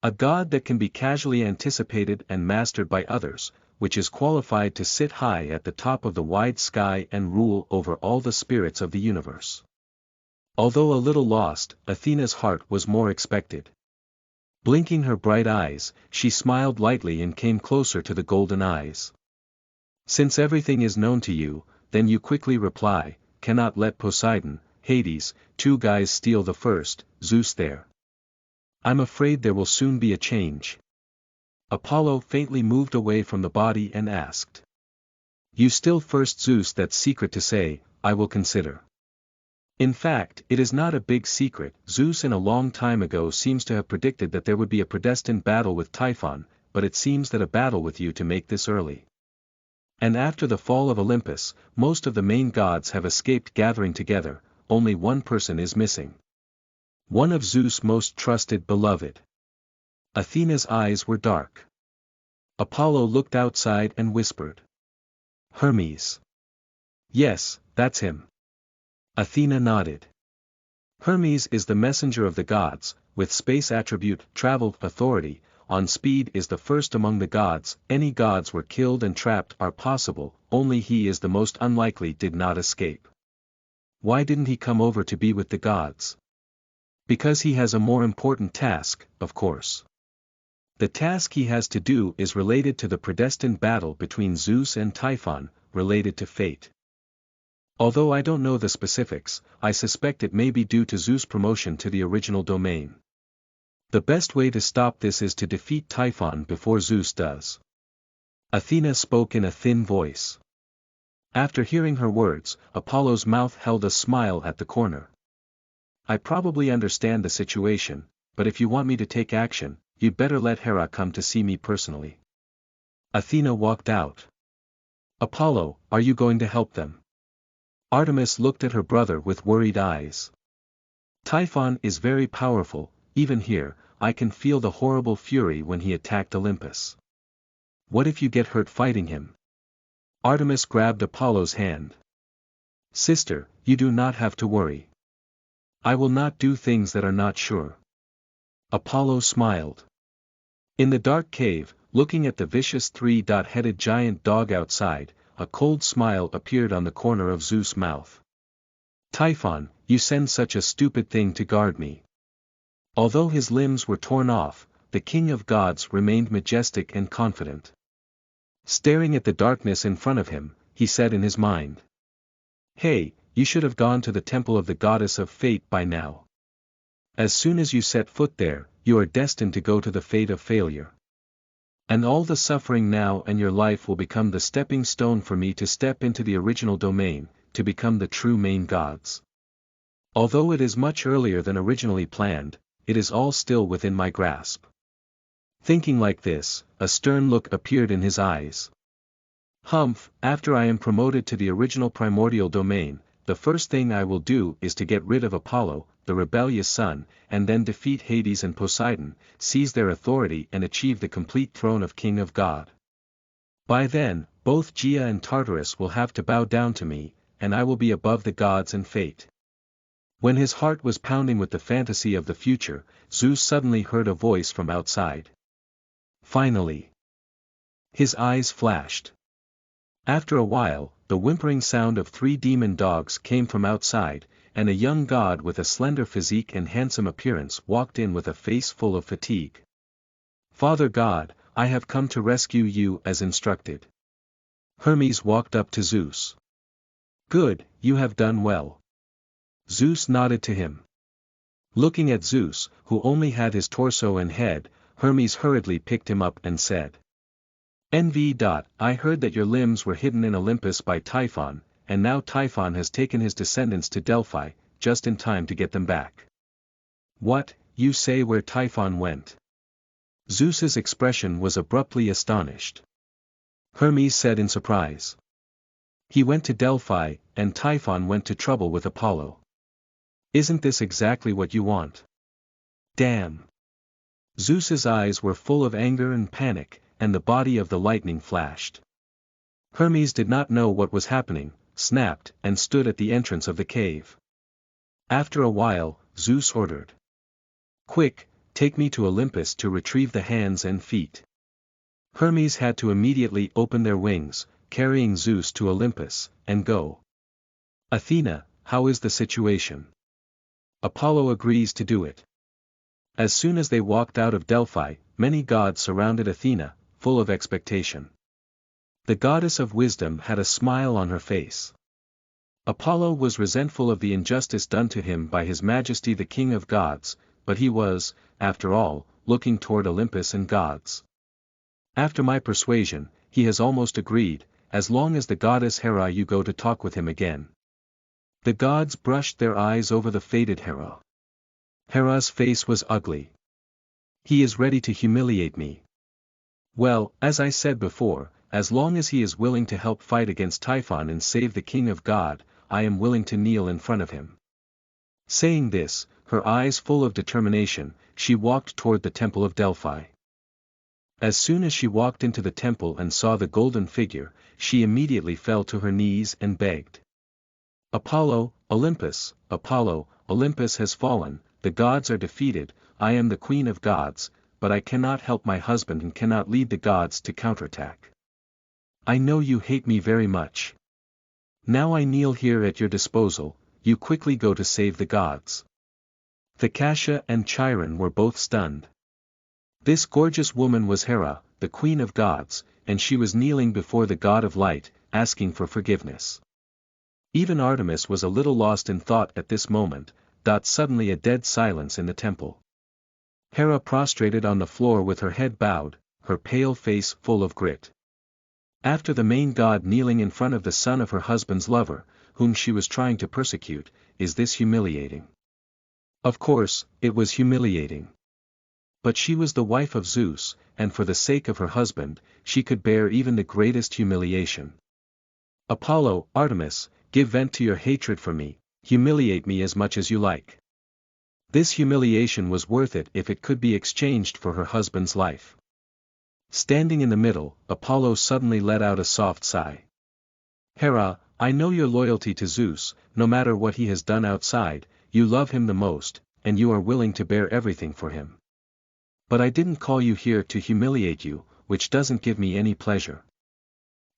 A god that can be casually anticipated and mastered by others, which is qualified to sit high at the top of the wide sky and rule over all the spirits of the universe. Although a little lost, Athena's heart was more expected. Blinking her bright eyes, she smiled lightly and came closer to the golden eyes. Since everything is known to you, then you quickly reply, cannot let Poseidon, Hades, two guys steal the first, Zeus there. I'm afraid there will soon be a change. Apollo faintly moved away from the body and asked. You still first Zeus? That's secret to say, I will consider. In fact, it is not a big secret. Zeus in a long time ago seems to have predicted that there would be a predestined battle with Typhon, but it seems that a battle with you to make this early. And after the fall of Olympus, most of the main gods have escaped gathering together, only one person is missing. One of Zeus' most trusted beloved. Athena's eyes were dark. Apollo looked outside and whispered. Hermes. Yes, that's him. Athena nodded. Hermes is the messenger of the gods, with space attribute, travel, authority, on speed is the first among the gods, any gods were killed and trapped are possible, only he is the most unlikely did not escape. Why didn't he come over to be with the gods? Because he has a more important task, of course. The task he has to do is related to the predestined battle between Zeus and Typhon, related to fate. Although I don't know the specifics, I suspect it may be due to Zeus' promotion to the original domain. The best way to stop this is to defeat Typhon before Zeus does. Athena spoke in a thin voice. After hearing her words, Apollo's mouth held a smile at the corner. I probably understand the situation, but if you want me to take action, you'd better let Hera come to see me personally. Athena walked out. Apollo, are you going to help them? Artemis looked at her brother with worried eyes. Typhon is very powerful, even here, I can feel the horrible fury when he attacked Olympus. What if you get hurt fighting him? Artemis grabbed Apollo's hand. Sister, you do not have to worry. I will not do things that are not sure. Apollo smiled. In the dark cave, looking at the vicious three-headed giant dog outside, a cold smile appeared on the corner of Zeus' mouth. Typhon, you send such a stupid thing to guard me. Although his limbs were torn off, the king of gods remained majestic and confident. Staring at the darkness in front of him, he said in his mind. Hey, you should have gone to the temple of the goddess of fate by now. As soon as you set foot there, you are destined to go to the fate of failure. And all the suffering now and your life will become the stepping stone for me to step into the original domain, to become the true main gods. Although it is much earlier than originally planned, it is all still within my grasp. Thinking like this, a stern look appeared in his eyes. Humph, after I am promoted to the original primordial domain, the first thing I will do is to get rid of Apollo, the rebellious son, and then defeat Hades and Poseidon, seize their authority and achieve the complete throne of King of God. By then, both Gaia and Tartarus will have to bow down to me, and I will be above the gods and fate. When his heart was pounding with the fantasy of the future, Zeus suddenly heard a voice from outside. Finally. His eyes flashed. After a while, the whimpering sound of 3 demon dogs came from outside, and a young god with a slender physique and handsome appearance walked in with a face full of fatigue. Father God, I have come to rescue you as instructed. Hermes walked up to Zeus. Good, you have done well. Zeus nodded to him. Looking at Zeus, who only had his torso and head, Hermes hurriedly picked him up and said. I heard that your limbs were hidden in Olympus by Typhon, and now Typhon has taken his descendants to Delphi, just in time to get them back. What, you say where Typhon went? Zeus's expression was abruptly astonished. Hermes said in surprise. He went to Delphi, and Typhon went to trouble with Apollo. Isn't this exactly what you want? Damn! Zeus's eyes were full of anger and panic, and the body of the lightning flashed. Hermes did not know what was happening, snapped, and stood at the entrance of the cave. After a while, Zeus ordered. Quick, take me to Olympus to retrieve the hands and feet. Hermes had to immediately open their wings, carrying Zeus to Olympus, and go. Athena, how is the situation? Apollo agrees to do it. As soon as they walked out of Delphi, many gods surrounded Athena, full of expectation. The goddess of wisdom had a smile on her face. Apollo was resentful of the injustice done to him by His Majesty the King of Gods, but he was, after all, looking toward Olympus and gods. After my persuasion, he has almost agreed, as long as the goddess Hera you go to talk with him again. The gods brushed their eyes over the faded Hera. Hera's face was ugly. He is ready to humiliate me. Well, as I said before, as long as he is willing to help fight against Typhon and save the King of God, I am willing to kneel in front of him. Saying this, her eyes full of determination, she walked toward the temple of Delphi. As soon as she walked into the temple and saw the golden figure, she immediately fell to her knees and begged. Apollo, Olympus, Apollo, Olympus has fallen, the gods are defeated, I am the queen of gods, but I cannot help my husband and cannot lead the gods to counterattack. I know you hate me very much. Now I kneel here at your disposal, you quickly go to save the gods. Thecassia and Chiron were both stunned. This gorgeous woman was Hera, the queen of gods, and she was kneeling before the god of light, asking for forgiveness. Even Artemis was a little lost in thought at this moment. Suddenly a dead silence in the temple. Hera prostrated on the floor with her head bowed, her pale face full of grit. After the main god kneeling in front of the son of her husband's lover, whom she was trying to persecute, is this humiliating? Of course, it was humiliating. But she was the wife of Zeus, and for the sake of her husband, she could bear even the greatest humiliation. Apollo, Artemis, give vent to your hatred for me, humiliate me as much as you like. This humiliation was worth it if it could be exchanged for her husband's life. Standing in the middle, Apollo suddenly let out a soft sigh. Hera, I know your loyalty to Zeus, no matter what he has done outside, you love him the most, and you are willing to bear everything for him. But I didn't call you here to humiliate you, which doesn't give me any pleasure.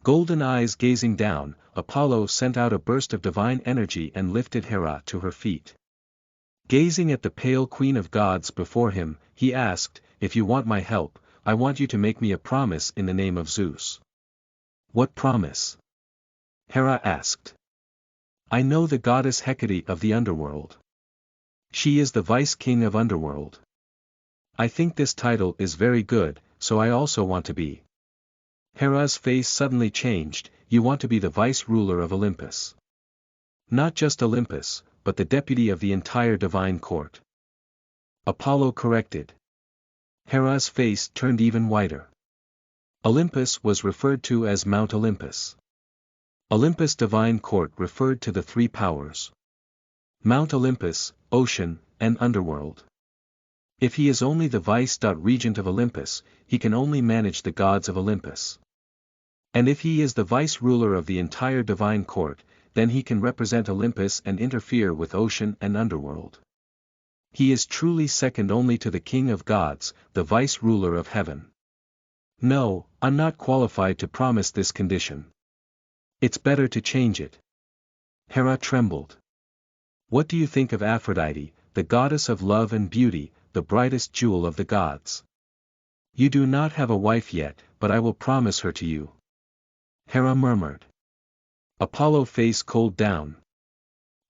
Golden eyes gazing down, Apollo sent out a burst of divine energy and lifted Hera to her feet. Gazing at the pale queen of gods before him, he asked, if you want my help, I want you to make me a promise in the name of Zeus. What promise? Hera asked. I know the goddess Hecate of the underworld. She is the vice-king of underworld. I think this title is very good, so I also want to be. Hera's face suddenly changed, you want to be the vice-ruler of Olympus. Not just Olympus, but the deputy of the entire divine court. Apollo corrected. Hera's face turned even whiter. Olympus was referred to as Mount Olympus. Olympus divine court referred to the three powers. Mount Olympus, ocean, and underworld. If he is only the vice-regent of Olympus, he can only manage the gods of Olympus. And if he is the vice-ruler of the entire divine court, then he can represent Olympus and interfere with ocean and underworld. He is truly second only to the king of gods, the vice-ruler of heaven. No, I'm not qualified to promise this condition. It's better to change it. Hera trembled. What do you think of Aphrodite, the goddess of love and beauty, the brightest jewel of the gods? You do not have a wife yet, but I will promise her to you. Hera murmured. Apollo's face cooled down.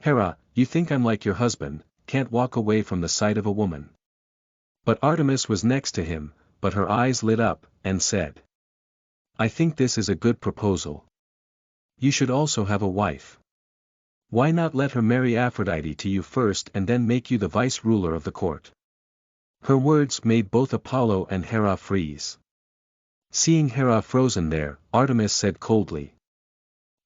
Hera, you think I'm like your husband, can't walk away from the sight of a woman. But Artemis was next to him, but her eyes lit up, and said. I think this is a good proposal. You should also have a wife. Why not let her marry Aphrodite to you first and then make you the vice-ruler of the court? Her words made both Apollo and Hera freeze. Seeing Hera frozen there, Artemis said coldly.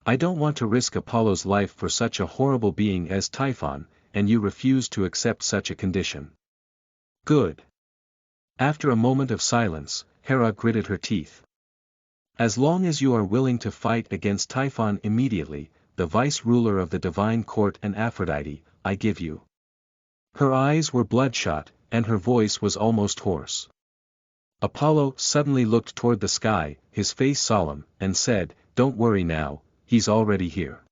I don't want to risk Apollo's life for such a horrible being as Typhon, and you refuse to accept such a condition. Good. After a moment of silence, Hera gritted her teeth. As long as you are willing to fight against Typhon immediately, the vice-ruler of the divine court and Aphrodite, I give you. Her eyes were bloodshot, and her voice was almost hoarse. Apollo suddenly looked toward the sky, his face solemn, and said, Don't worry now, he's already here.